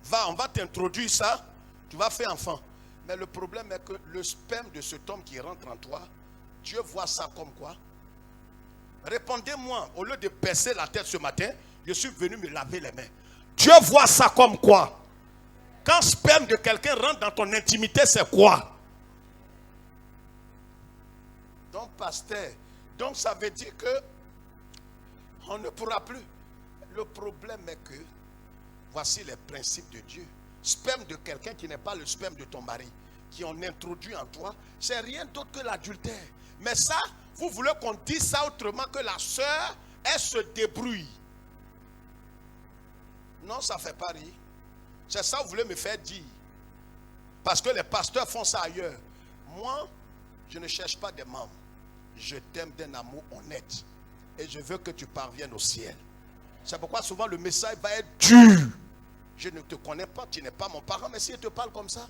Va, on va t'introduire ça, tu vas faire enfant. Mais le problème est que le sperme de cet homme qui rentre en toi, Dieu voit ça comme quoi? Répondez-moi, au lieu de baisser la tête ce matin, je suis venu me laver les mains. Dieu voit ça comme quoi? Quand le sperme de quelqu'un rentre dans ton intimité, c'est quoi? Donc, pasteur, donc ça veut dire que On ne pourra plus. Le problème est que, voici les principes de Dieu. Sperme de quelqu'un qui n'est pas le sperme de ton mari, qui on introduit en toi, c'est rien d'autre que l'adultère. Mais ça, vous voulez qu'on dise ça autrement, que la sœur, elle se débrouille. Non, ça ne fait pas rire. C'est ça que vous voulez me faire dire. Parce que les pasteurs font ça ailleurs. Moi, je ne cherche pas des membres. Je t'aime d'un amour honnête. Et je veux que tu parviennes au ciel. C'est pourquoi souvent le message va être dur. Je ne te connais pas, tu n'es pas mon parent. Mais si je te parle comme ça,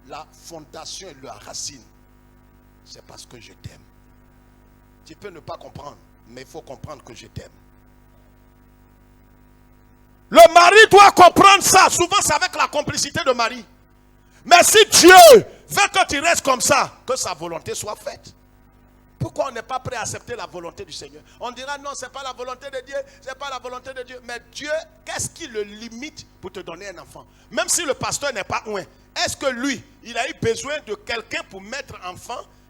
la fondation et la racine, c'est parce que je t'aime. Tu peux ne pas comprendre, mais il faut comprendre que je t'aime. Le mari doit comprendre ça. Souvent c'est avec la complicité de mari. Mais si Dieu veut que tu restes comme ça, que sa volonté soit faite. Pourquoi on n'est pas prêt à accepter la volonté du Seigneur? On dira non, ce n'est pas la volonté de Dieu, ce n'est pas la volonté de Dieu. Mais Dieu, qu'est-ce qui le limite pour te donner un enfant? Même si le pasteur n'est pas loin, est-ce que lui, il a eu besoin de quelqu'un pour mettre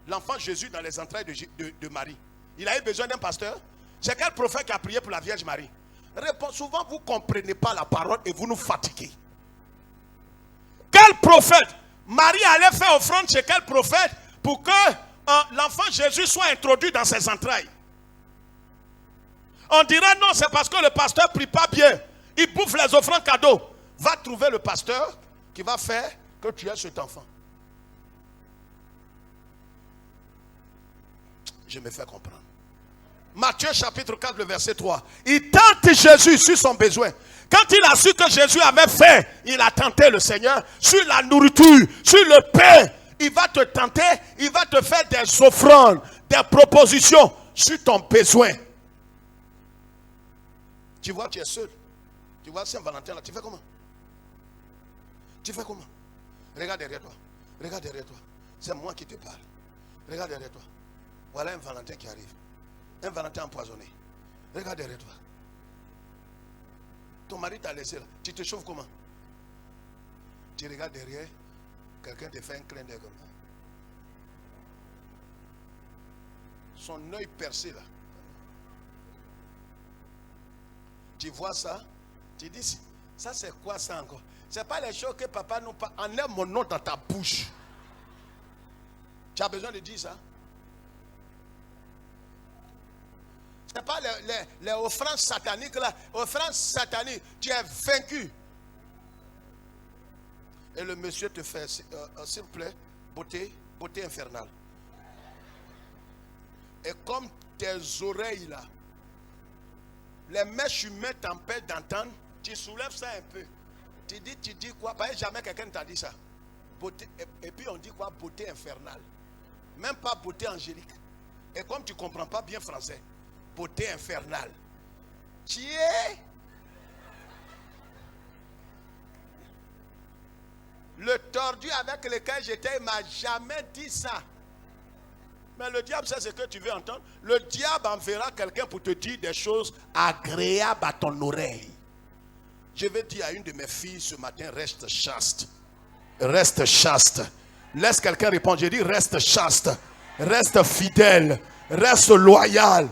l'enfant Jésus dans les entrailles de Marie? Il a eu besoin d'un pasteur? C'est quel prophète qui a prié pour la Vierge Marie? Souvent vous ne comprenez pas la parole et vous nous fatiguez. Quel prophète? Marie allait faire offrande chez quel prophète pour que l'enfant Jésus soit introduit dans ses entrailles? On dira non, c'est parce que le pasteur ne prie pas bien. Il bouffe les offrandes cadeaux. Va trouver le pasteur qui va faire que tu aies cet enfant. Je me fais comprendre. Matthieu chapitre 4, le verset 3. Il tente Jésus sur son besoin. Quand il a su que Jésus avait faim, il a tenté le Seigneur sur la nourriture, sur le pain. Il va te tenter, il va te faire des offrandes, des propositions sur ton besoin. Tu vois, tu es seul. Tu vois Saint-Valentin là, tu fais comment? Tu fais comment? Regarde derrière toi. Regarde derrière toi. C'est moi qui te parle. Regarde derrière toi. Voilà un Valentin qui arrive. Un Valentin empoisonné. Regarde derrière toi. Ton mari t'a laissé là. Tu te chauffes comment? Tu regardes derrière. Quelqu'un te fait un clin d'œil comme ça. Son œil percé là. Tu vois ça? Tu dis, ça c'est quoi ça encore? C'est pas les choses que papa nous parle. Enlève mon nom dans ta bouche. Tu as besoin de dire ça? C'est pas les offrandes sataniques là. Offrandes sataniques, tu es vaincu. Et le monsieur te fait, s'il vous plaît, beauté infernale. Et comme tes oreilles là, les mèches humaines t'empêchent d'entendre, tu soulèves ça un peu. Tu dis quoi? Parce que jamais quelqu'un t'a dit ça. Beauté, et puis on dit quoi? Beauté infernale. Même pas beauté angélique. Et comme tu ne comprends pas bien français, beauté infernale. Tu es... Le tordu avec lequel j'étais, il ne m'a jamais dit ça. Mais le diable, c'est ce que tu veux entendre. Le diable enverra quelqu'un pour te dire des choses agréables à ton oreille. Je vais dire à une de mes filles ce matin, reste chaste. Reste chaste. Laisse quelqu'un répondre. Je dis reste chaste. Reste fidèle. Reste loyal.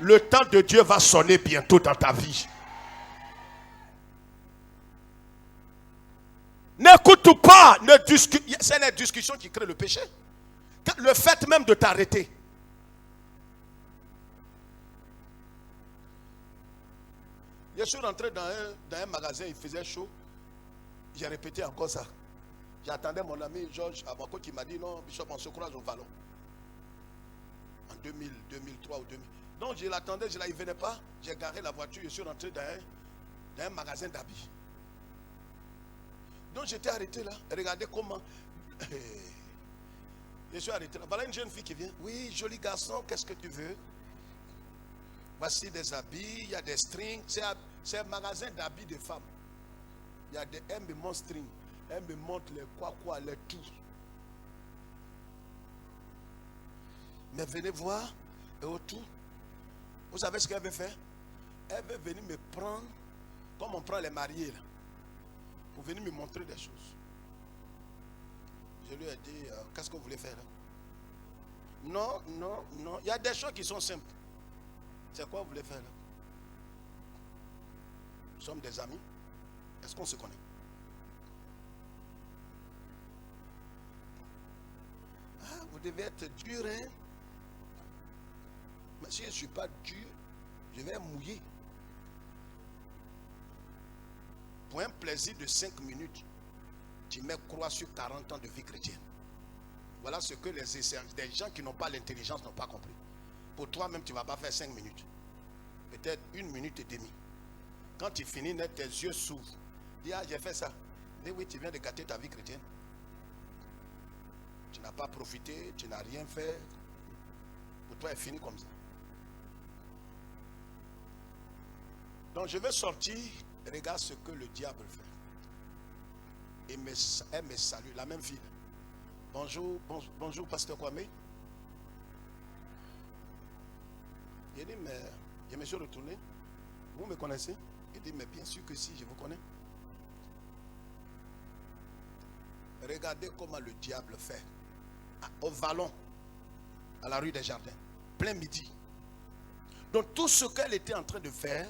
Le temps de Dieu va sonner bientôt dans ta vie. N'écoute pas, c'est les discussions qui créent le péché. Le fait même de t'arrêter. Je suis rentré dans un magasin, il faisait chaud. J'ai répété encore ça. J'attendais mon ami Georges Abako qui m'a dit non, Bishop, on se croise au ballon. En 2000, 2003 ou 2000. Donc je l'attendais, il ne venait pas. J'ai garé la voiture, je suis rentré dans un magasin d'habits. Donc j'étais arrêté là. Regardez comment. Je suis arrêté là. Voilà une jeune fille qui vient. Oui, joli garçon, qu'est-ce que tu veux? Voici des habits, il y a des strings. C'est un magasin d'habits de femmes. Il y a des elle me montre strings. Elle me montre les quoi, les tout. Mais venez voir. Et autour, vous savez ce qu'elle veut faire? Elle veut venir me prendre, comme on prend les mariés là, pour venir me montrer des choses. Je lui ai dit, qu'est-ce que vous voulez faire là? Non. Il y a des choses qui sont simples. C'est quoi vous voulez faire là? sommes des amis. Est-ce qu'on se connaît? Ah, vous devez être dur, hein? Mais si je ne suis pas dur, je vais mouiller. Pour un plaisir de 5 minutes, tu mets croix sur 40 ans de vie chrétienne. Voilà ce que des gens qui n'ont pas l'intelligence n'ont pas compris. Pour toi-même, tu ne vas pas faire 5 minutes. Peut-être 1 minute et demie. Quand tu finis net, tes yeux s'ouvrent. Dis, ah, j'ai fait ça. Dis, oui, tu viens de gâter ta vie chrétienne. Tu n'as pas profité, tu n'as rien fait. Pour toi, c'est fini comme ça. Donc, je vais sortir. Regarde ce que le diable fait. Et elle me salue, la même fille. Bonjour, bonjour, pasteur Kwame. Il dit, mais je me suis retourné. Vous me connaissez? Il dit, mais bien sûr que si, je vous connais. Regardez comment le diable fait. Au Vallon, à la rue des Jardins, plein midi. Donc tout ce qu'elle était en train de faire,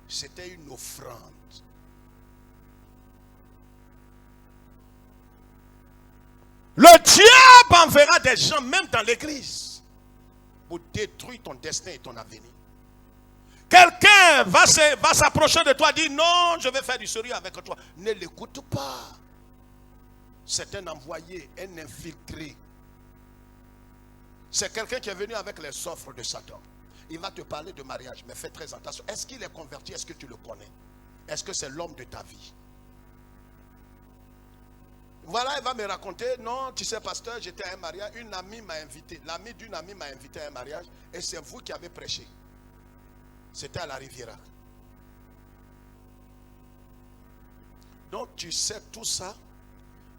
c'était une offrande. Le diable enverra des gens, même dans l'église, pour détruire ton destin et ton avenir. Quelqu'un va s'approcher de toi et dire non, je vais faire du sérieux avec toi. Ne l'écoute pas. C'est un envoyé, un infiltré. C'est quelqu'un qui est venu avec les offres de Satan. Il va te parler de mariage, mais fais très attention. Est-ce qu'il est converti? Est-ce que tu le connais? Est-ce que c'est l'homme de ta vie? Voilà, il va me raconter, non, tu sais, pasteur, j'étais à un mariage, une amie m'a invité, l'amie d'une amie m'a invité à un mariage, et c'est vous qui avez prêché. C'était à la Riviera. Donc tu sais tout ça,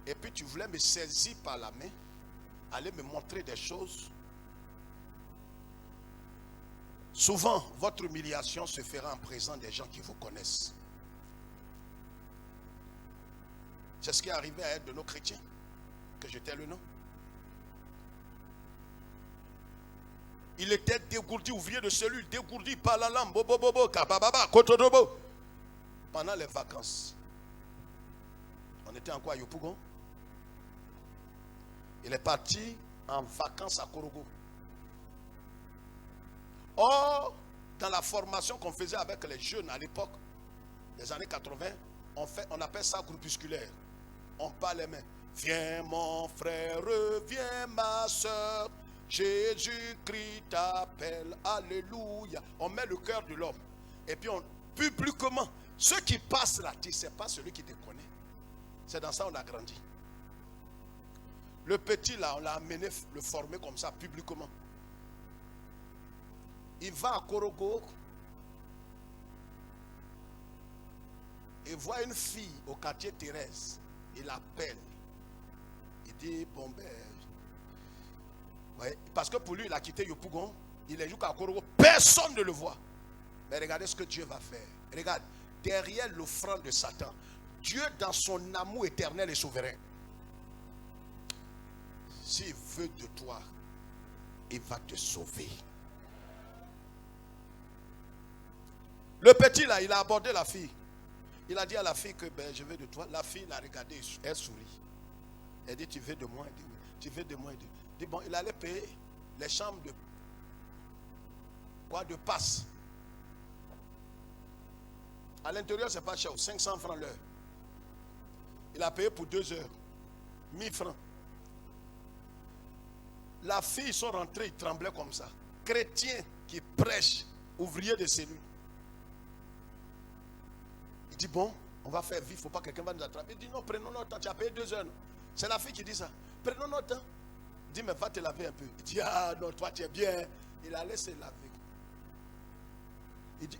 et puis tu voulais me saisir par la main, aller me montrer des choses. Souvent, votre humiliation se fera en présence des gens qui vous connaissent. C'est ce qui est arrivé à un de nos chrétiens, que je t'ai le nom. Il était dégourdi, ouvrier de cellule, dégourdi par la lampe, bobo, kabababa, kotodobo. Pendant les vacances, on était en quoi à Yopougon? Il est parti en vacances à Korogo. Or, dans la formation qu'on faisait avec les jeunes à l'époque, des années 80, on appelle ça groupusculaire. On parle les mains. Viens mon frère, viens ma soeur, Jésus-Christ t'appelle, alléluia. On met le cœur de l'homme. Et puis publiquement, ceux qui passent là, tu ne sais pas celui qui te connaît. C'est dans ça qu'on a grandi. Le petit là, on l'a amené le former comme ça, publiquement. Il va à Korogo et voit une fille au quartier Thérèse. Il l'appelle. Il dit, bon ben... Ouais, parce que pour lui, il a quitté Yopougon. Il est jusqu'à Korogo. Personne ne le voit. Mais regardez ce que Dieu va faire. Regarde, derrière l'offrande de Satan, Dieu dans son amour éternel et souverain, s'il veut de toi, il va te sauver. Le petit là, il a abordé la fille. Il a dit à la fille que ben, je veux de toi. La fille l'a regardé, elle sourit. Elle dit, tu veux de moi? Elle dit, oui. Tu veux de moi? Elle dit, bon, il allait payer les chambres de quoi, de passe. À l'intérieur, c'est pas cher, 500 francs l'heure. Il a payé pour 2 heures, 1000 francs. La fille, ils sont rentrés, ils tremblaient comme ça. Chrétien qui prêche, ouvrier de cellule. Il dit, bon, on va faire vite, il ne faut pas que quelqu'un va nous attraper. Il dit, non, prenons notre temps, tu as payé 2 heures. C'est la fille qui dit ça. Prenons notre temps. Il dit, mais va te laver un peu. Il dit, ah non, toi tu es bien. Il a laissé laver.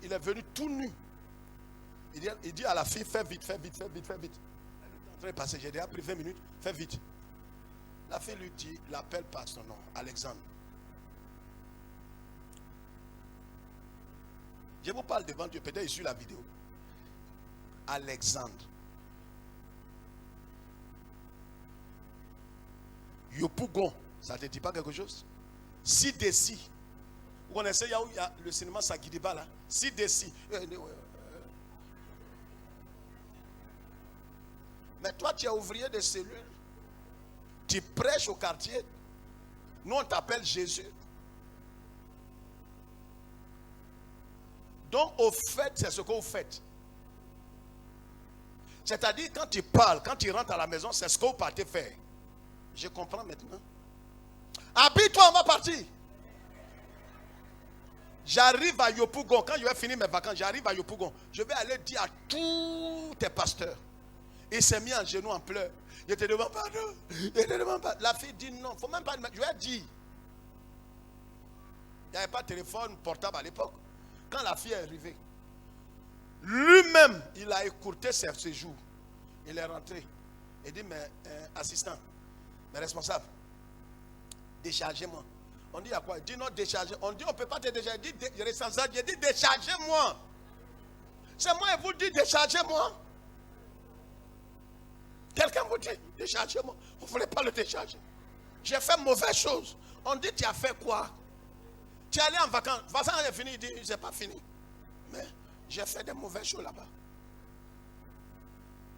Il est venu tout nu. Il dit à la fille, fais vite, fais vite, fais vite, fais vite. Elle est en train de passer, j'ai déjà pris 20 minutes, fais vite. La fille lui dit, l'appelle par son nom, Alexandre. Je vous parle devant Dieu, peut-être sur la vidéo. Alexandre. Yopougon, ça ne te dit pas quelque chose? Sidesi. Vous connaissez, il y a le cinéma Sagidiba là. Sidesi. Mais toi, tu es ouvrier de cellule. Tu prêches au quartier. Nous, on t'appelle Jésus. Donc, au fait, c'est ce que vous faites. C'est-à-dire, quand tu parles, quand tu rentres à la maison, c'est ce que vous partez faire. Je comprends maintenant. Habille-toi, on va partir. J'arrive à Yopougon. Quand je vais finir mes vacances, j'arrive à Yopougon. Je vais aller dire à tous tes pasteurs. Il s'est mis en genoux en pleurs. Je te demande pardon. Je te demande pardon. La fille dit non. Il ne faut même pas. Je vais dire. Il n'y avait pas de téléphone portable à l'époque. Quand la fille est arrivée, lui-même, il a écourté ses séjours. Il est rentré. Il dit, mais assistant, mais responsable, déchargez-moi. On dit à quoi? Il dit non, déchargez. On dit on ne peut pas te décharger. Il dit, responsable, il dit déchargez-moi. C'est moi et vous dites déchargez-moi. Quelqu'un vous dit déchargez-moi. Vous ne voulez pas le décharger. J'ai fait mauvaise chose. On dit tu as fait quoi? Tu es allé en vacances. De toute façon, est fini. Il dit c'est pas fini. Mais j'ai fait des mauvaises choses là-bas.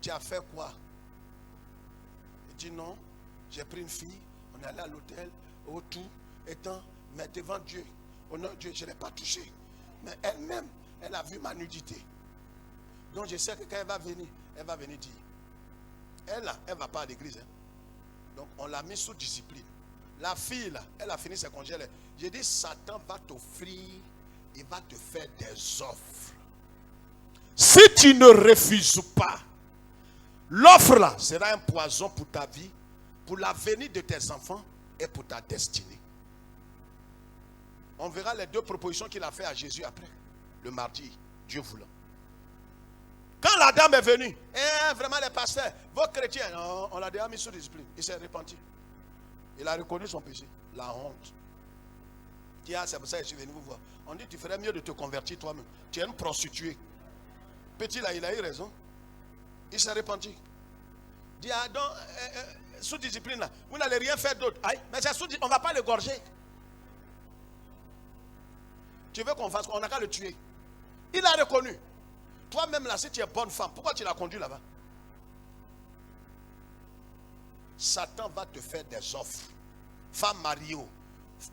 Tu as fait quoi? Il dit non. J'ai pris une fille. On est allé à l'hôtel. Au tout. Étant, mais devant Dieu. Au nom de Dieu, je ne l'ai pas touché. Mais elle-même, elle a vu ma nudité. Donc je sais que quand elle va venir dire. Elle là, elle ne va pas à l'église. Hein. Donc on l'a mis sous discipline. La fille là, elle a fini ses congés. J'ai dit, Satan va t'offrir, il va te faire des offres. Si tu ne refuses pas, l'offre là sera un poison pour ta vie, pour l'avenir de tes enfants et pour ta destinée. On verra les deux propositions qu'il a fait à Jésus après, le mardi, Dieu voulant. Quand la dame est venue, vraiment les pasteurs, vos chrétiens, non, on l'a déjà mis sous discipline. Il s'est repenti. Il a reconnu son péché, la honte. C'est pour ça que je suis venu vous voir. On dit tu ferais mieux de te convertir toi-même. Tu es une prostituée. Petit là, il a eu raison. Il s'est repenti. Dit donc, sous discipline là, vous n'allez rien faire d'autre. Mais c'est sous discipline, on ne va pas l'égorger. Tu veux qu'on fasse quoi? On n'a qu'à le tuer. Il a reconnu. Toi-même là, si tu es bonne femme, pourquoi tu l'as conduit là-bas? Satan va te faire des offres. Femme mariée,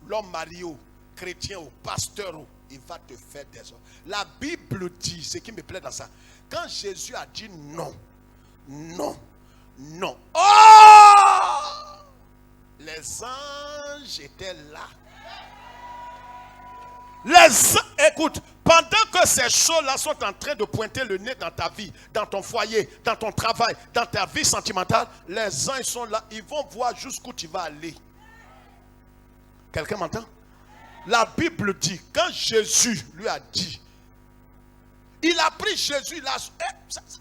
l'homme marié, chrétien ou pasteur, il va te faire des offres. La Bible dit, ce qui me plaît dans ça, quand Jésus a dit non, non, non. Oh! Les anges étaient là. Écoute, pendant que ces choses-là sont en train de pointer le nez dans ta vie, dans ton foyer, dans ton travail, dans ta vie sentimentale, les anges sont là, ils vont voir jusqu'où tu vas aller. Quelqu'un m'entend? La Bible dit, quand Jésus lui a dit, il a pris Jésus,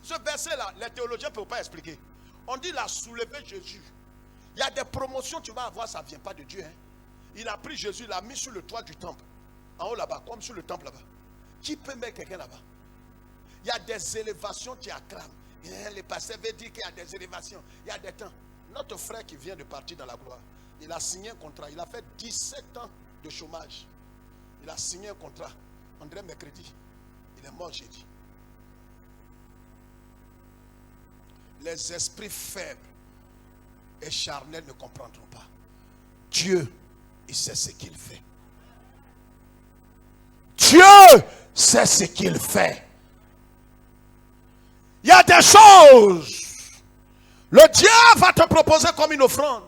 ce verset-là, les théologiens ne peuvent pas expliquer. On dit, il a soulevé Jésus. Il y a des promotions que tu vas avoir, ça ne vient pas de Dieu. Hein. Il a pris Jésus, il l'a mis sur le toit du temple. En haut là-bas, comme sur le temple là-bas. Qui peut mettre quelqu'un là-bas? Il y a des élévations qui acclament. Les pasteurs veulent dire qu'il y a des élévations. Il y a des temps. Notre frère qui vient de partir dans la gloire, il a signé un contrat. Il a fait 17 ans de chômage. Il a signé un contrat. On dirait mercredi. Il est mort jeudi. Les esprits faibles et charnels ne comprendront pas. Dieu, il sait ce qu'il fait. Dieu sait ce qu'il fait. Il y a des choses. Le diable va te proposer comme une offrande.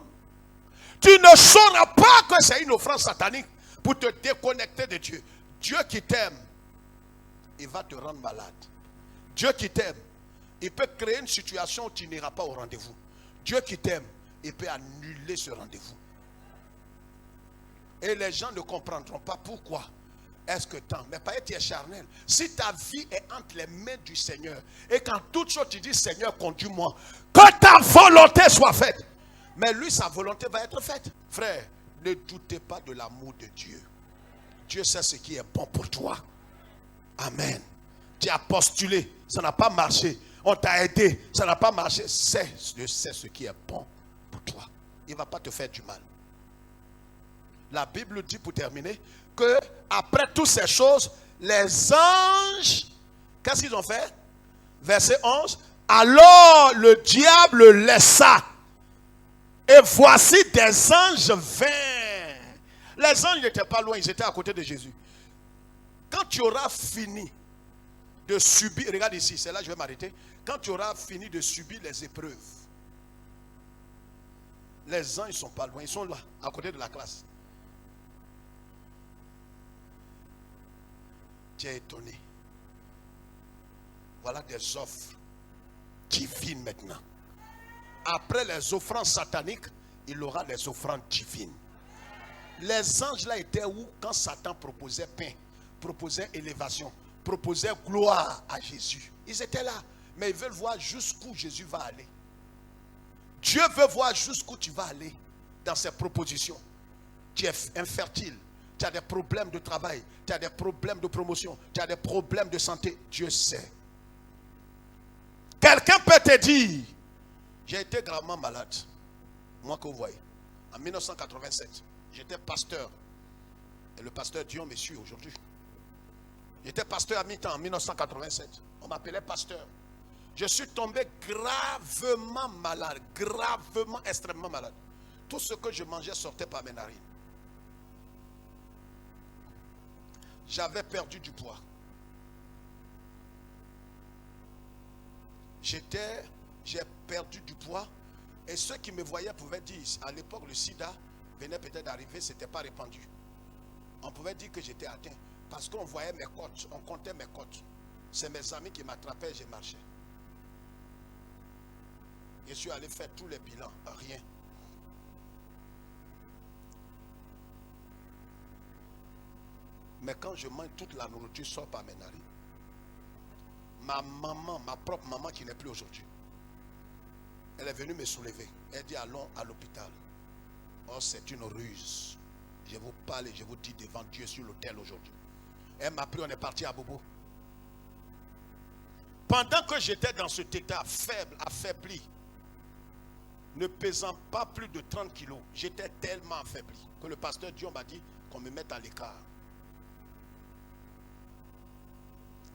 Tu ne sauras pas que c'est une offrande satanique pour te déconnecter de Dieu. Dieu qui t'aime, il va te rendre malade. Dieu qui t'aime, il peut créer une situation où tu n'iras pas au rendez-vous. Dieu qui t'aime, il peut annuler ce rendez-vous. Et les gens ne comprendront pas pourquoi. Est-ce que tant, mais pas être charnel. Si ta vie est entre les mains du Seigneur et qu'en toute chose tu dis Seigneur conduis-moi, que ta volonté soit faite. Mais lui sa volonté va être faite. Frère, ne doutez pas de l'amour de Dieu. Dieu sait ce qui est bon pour toi. Amen. Tu as postulé, ça n'a pas marché. On t'a aidé, ça n'a pas marché. Dieu sait ce qui est bon pour toi. Il ne va pas te faire du mal. La Bible dit pour terminer que après toutes ces choses, les anges, qu'est-ce qu'ils ont fait? Verset 11, Alors le diable laissa. Et voici des anges vinrent. Les anges n'étaient pas loin, ils étaient à côté de Jésus. Quand tu auras fini de subir, regarde ici, c'est là que je vais m'arrêter. Quand tu auras fini de subir les épreuves, les anges ne sont pas loin, ils sont là, à côté de la classe. Tu es étonné. Voilà des offres divines maintenant. Après les offrandes sataniques, il aura les offrandes divines. Les anges là étaient où quand Satan proposait pain, proposait élévation, proposait gloire à Jésus. Ils étaient là, mais ils veulent voir jusqu'où Jésus va aller. Dieu veut voir jusqu'où tu vas aller dans ses propositions. Tu es infertile, tu as des problèmes de travail, tu as des problèmes de promotion, tu as des problèmes de santé. Dieu sait. Quelqu'un peut te dire, j'ai été gravement malade. Moi que vous voyez, en 1987, j'étais pasteur. Et le pasteur Dion me suit aujourd'hui. J'étais pasteur à mi-temps en 1987. On m'appelait pasteur. Je suis tombé gravement malade. Gravement, extrêmement malade. Tout ce que je mangeais sortait par mes narines. J'avais perdu du poids. J'ai perdu du poids. Et ceux qui me voyaient pouvaient dire, à l'époque le sida venait peut-être d'arriver, ce n'était pas répandu. On pouvait dire que j'étais atteint. Parce qu'on voyait mes côtes, on comptait mes côtes. C'est mes amis qui m'attrapaient et je marchais. Je suis allé faire tous les bilans, rien. Mais quand je mange, toute la nourriture sort par mes narines. Ma maman, ma propre maman qui n'est plus aujourd'hui, elle est venue me soulever. Elle dit allons à l'hôpital. Oh, c'est une ruse. Je vous parle et je vous dis devant Dieu sur l'autel aujourd'hui. Elle m'a pris, on est parti à Bobo. Pendant que j'étais dans cet état faible, affaibli, ne pesant pas plus de 30 kilos, j'étais tellement affaibli que le pasteur Dion m'a dit qu'on me mette à l'écart.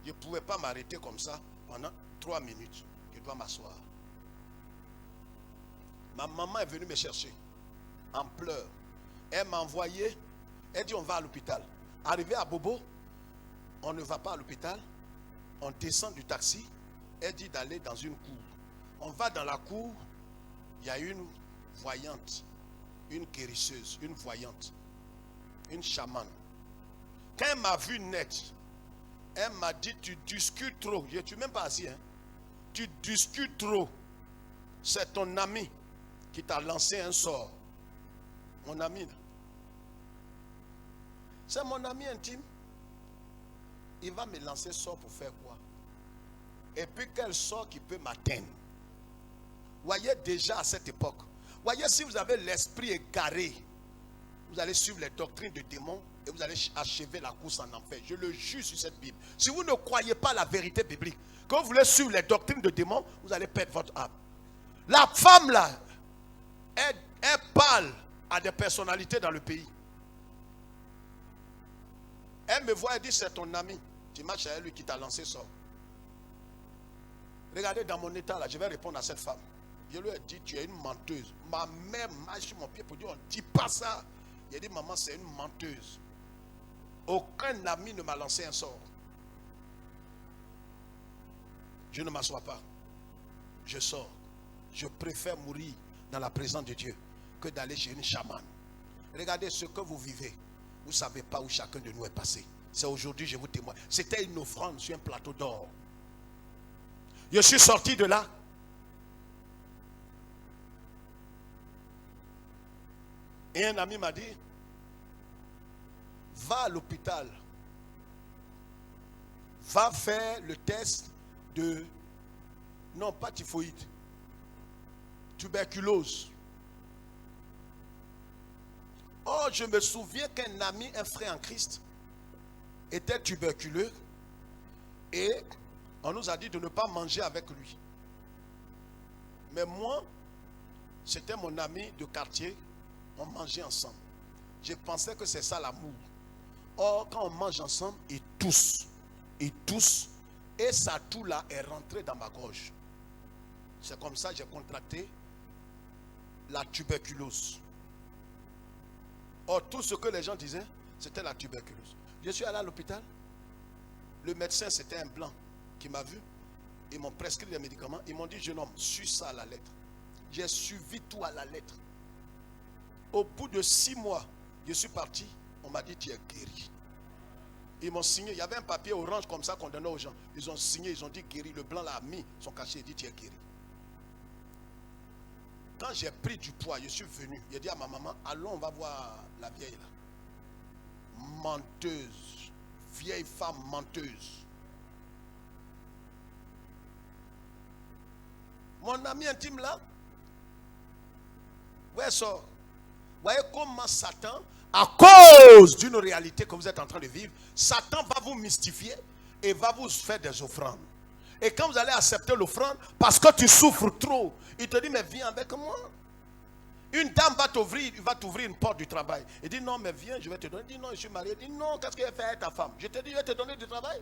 Je ne pouvais pas m'arrêter comme ça pendant 3 minutes. Je dois m'asseoir. Ma maman est venue me chercher en pleurs. Elle m'a envoyé. Elle dit on va à l'hôpital. Arrivé à Bobo, on ne va pas à l'hôpital. On descend du taxi. Elle dit d'aller dans une cour. On va dans la cour. Il y a une voyante, une guérisseuse, une voyante, une chamane. Quand elle m'a vu net, elle m'a dit tu discutes trop. Je ne suis même pas assis. Hein? Tu discutes trop. C'est ton ami qui t'a lancé un sort. Mon ami. C'est mon ami intime. Il va me lancer sort pour faire quoi? Et puis quel sort qui peut m'atteindre? Voyez déjà à cette époque. Voyez si vous avez l'esprit égaré, vous allez suivre les doctrines de démons et vous allez achever la course en enfer. Je le jure sur cette Bible. Si vous ne croyez pas la vérité biblique, quand vous voulez suivre les doctrines de démons, vous allez perdre votre âme. La femme là, elle parle à des personnalités dans le pays. Elle me voit et dit c'est ton ami. Tu marches avec lui qui t'a lancé ça. Regardez dans mon état là, je vais répondre à cette femme. Je lui ai dit tu es une menteuse. Ma mère marche sur mon pied pour dire on ne dit pas ça. J'ai dit maman c'est une menteuse. Aucun ami ne m'a lancé un sort. Je ne m'assois pas. Je sors. Je préfère mourir dans la présence de Dieu que d'aller chez une chamane. Regardez ce que vous vivez. Vous ne savez pas où chacun de nous est passé. C'est aujourd'hui, je vous témoigne. C'était une offrande sur un plateau d'or. Je suis sorti de là. Et un ami m'a dit, va à l'hôpital. Va faire le test de, non pas typhoïde, tuberculose. Oh, je me souviens qu'un ami, un frère en Christ, était tuberculeux et on nous a dit de ne pas manger avec lui. Mais moi, c'était mon ami de quartier, on mangeait ensemble. Je pensais que c'est ça l'amour. Or, quand on mange ensemble, et tous, et ça tout là est rentré dans ma gorge. C'est comme ça que j'ai contracté la tuberculose. Or, tout ce que les gens disaient, c'était la tuberculose. Je suis allé à l'hôpital. Le médecin, c'était un blanc qui m'a vu. Ils m'ont prescrit des médicaments. Ils m'ont dit, jeune homme, suis ça à la lettre. J'ai suivi tout à la lettre. Au bout de 6 mois, je suis parti. On m'a dit, tu es guéri. Ils m'ont signé. Il y avait un papier orange comme ça qu'on donnait aux gens. Ils ont signé, ils ont dit guéri. Le blanc l'a mis son cachet et dit, tu es guéri. Quand j'ai pris du poids, je suis venu. J'ai dit à ma maman, allons, on va voir la vieille là. Menteuse. Vieille femme menteuse. Mon ami intime là, ouais, ça. Vous voyez comment Satan, à cause d'une réalité que vous êtes en train de vivre, Satan va vous mystifier et va vous faire des offrandes. Et quand vous allez accepter l'offrande, parce que tu souffres trop, il te dit, mais viens avec moi. Une dame va t'ouvrir une porte du travail. Il dit, non, mais viens, je vais te donner. Il dit, non, je suis marié. Il dit, non, qu'est-ce qu'elle fait avec ta femme? Je te dis, je vais te donner du travail.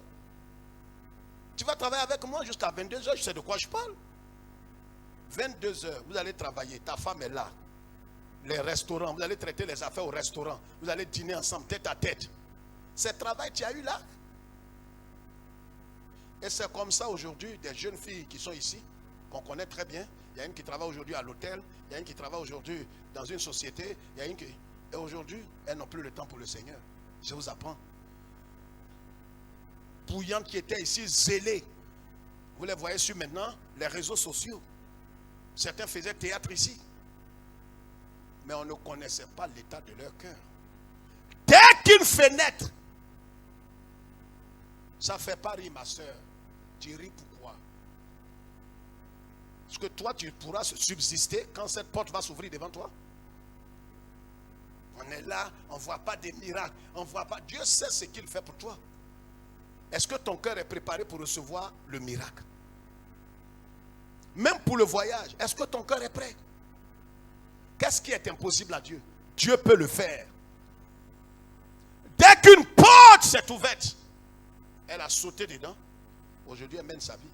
Tu vas travailler avec moi jusqu'à 22h, je sais de quoi je parle. 22h, vous allez travailler, ta femme est là. Les restaurants, vous allez traiter les affaires au restaurant. Vous allez dîner ensemble, tête à tête. C'est le travail que tu as eu là. Et c'est comme ça aujourd'hui, des jeunes filles qui sont ici, qu'on connaît très bien. Il y a une qui travaille aujourd'hui à l'hôtel, il y a une qui travaille aujourd'hui dans une société, il y a une qui... Et aujourd'hui, elles n'ont plus le temps pour le Seigneur. Je vous apprends. Bouillante qui était ici, zélée. Vous les voyez sur maintenant les réseaux sociaux. Certains faisaient théâtre ici. Mais on ne connaissait pas l'état de leur cœur. Dès qu'une fenêtre, ça ne fait pas rire ma soeur. Tu ris pourquoi? Est-ce que toi tu pourras subsister quand cette porte va s'ouvrir devant toi? On est là, on ne voit pas des miracles. On voit pas. Dieu sait ce qu'il fait pour toi. Est-ce que ton cœur est préparé pour recevoir le miracle? Même pour le voyage, est-ce que ton cœur est prêt? Qu'est-ce qui est impossible à Dieu? Dieu peut le faire. Dès qu'une porte s'est ouverte, elle a sauté dedans. Aujourd'hui, elle mène sa vie.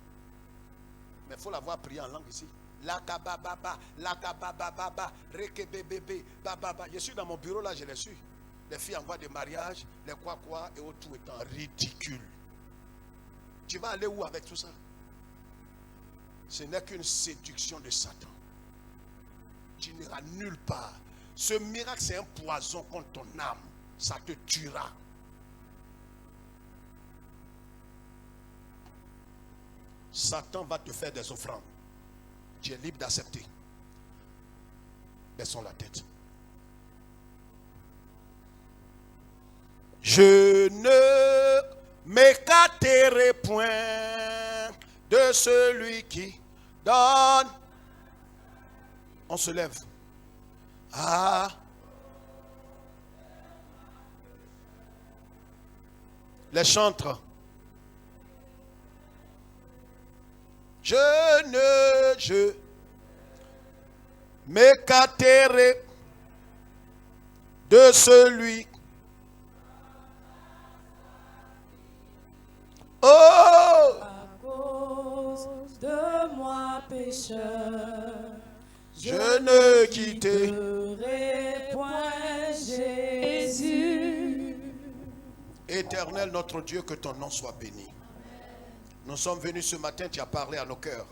Mais il faut la voir prier en langue ici. Lakabababa, lakabababa, rekebebebe, bababa. Je suis dans mon bureau là, je l'ai su. Les filles envoient des mariages, les quoi et tout étant ridicule. Tu vas aller où avec tout ça? Ce n'est qu'une séduction de Satan. Tu n'iras nulle part. Ce miracle, c'est un poison contre ton âme. Ça te tuera. Satan va te faire des offrandes. Tu es libre d'accepter. Baissons la tête. Je ne m'écarterai point de celui qui donne. On se lève. Ah. Les chantres. Je m'écarterai de celui. Oh! À cause de moi pécheur, je ne quitterai point Jésus. Éternel notre Dieu, que ton nom soit béni. Nous sommes venus ce matin, tu as parlé à nos cœurs.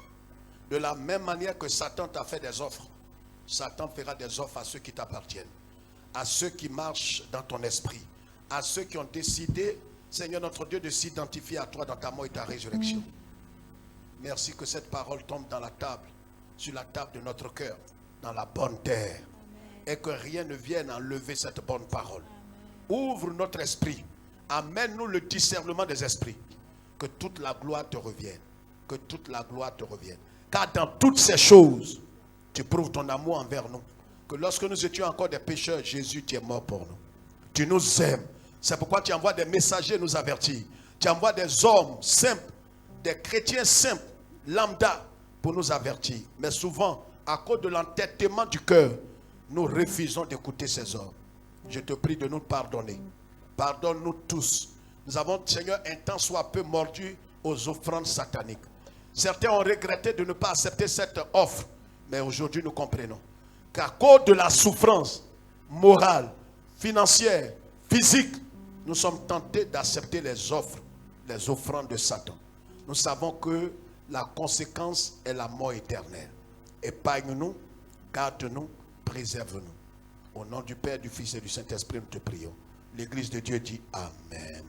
De la même manière que Satan t'a fait des offres, Satan fera des offres à ceux qui t'appartiennent, à ceux qui marchent dans ton esprit, à ceux qui ont décidé, Seigneur notre Dieu, de s'identifier à toi dans ta mort et ta résurrection. Merci que cette parole tombe dans la table, sur la table de notre cœur, dans la bonne terre. Et que rien ne vienne enlever cette bonne parole. Ouvre notre esprit. Amène-nous le discernement des esprits. Que toute la gloire te revienne. Que toute la gloire te revienne. Car dans toutes ces choses, tu prouves ton amour envers nous. Que lorsque nous étions encore des pécheurs, Jésus, tu es mort pour nous. Tu nous aimes. C'est pourquoi tu envoies des messagers nous avertir. Tu envoies des hommes simples, des chrétiens simples, lambda, pour nous avertir. Mais souvent, à cause de l'entêtement du cœur, nous refusons d'écouter ces hommes. Je te prie de nous pardonner. Pardonne-nous tous. Nous avons, Seigneur, un temps soit peu mordu aux offrandes sataniques. Certains ont regretté de ne pas accepter cette offre. Mais aujourd'hui, nous comprenons qu'à cause de la souffrance morale, financière, physique, nous sommes tentés d'accepter les offres, les offrandes de Satan. Nous savons que la conséquence est la mort éternelle. Épargne-nous, garde-nous, préserve-nous. Au nom du Père, du Fils et du Saint-Esprit, nous te prions. L'Église de Dieu dit Amen.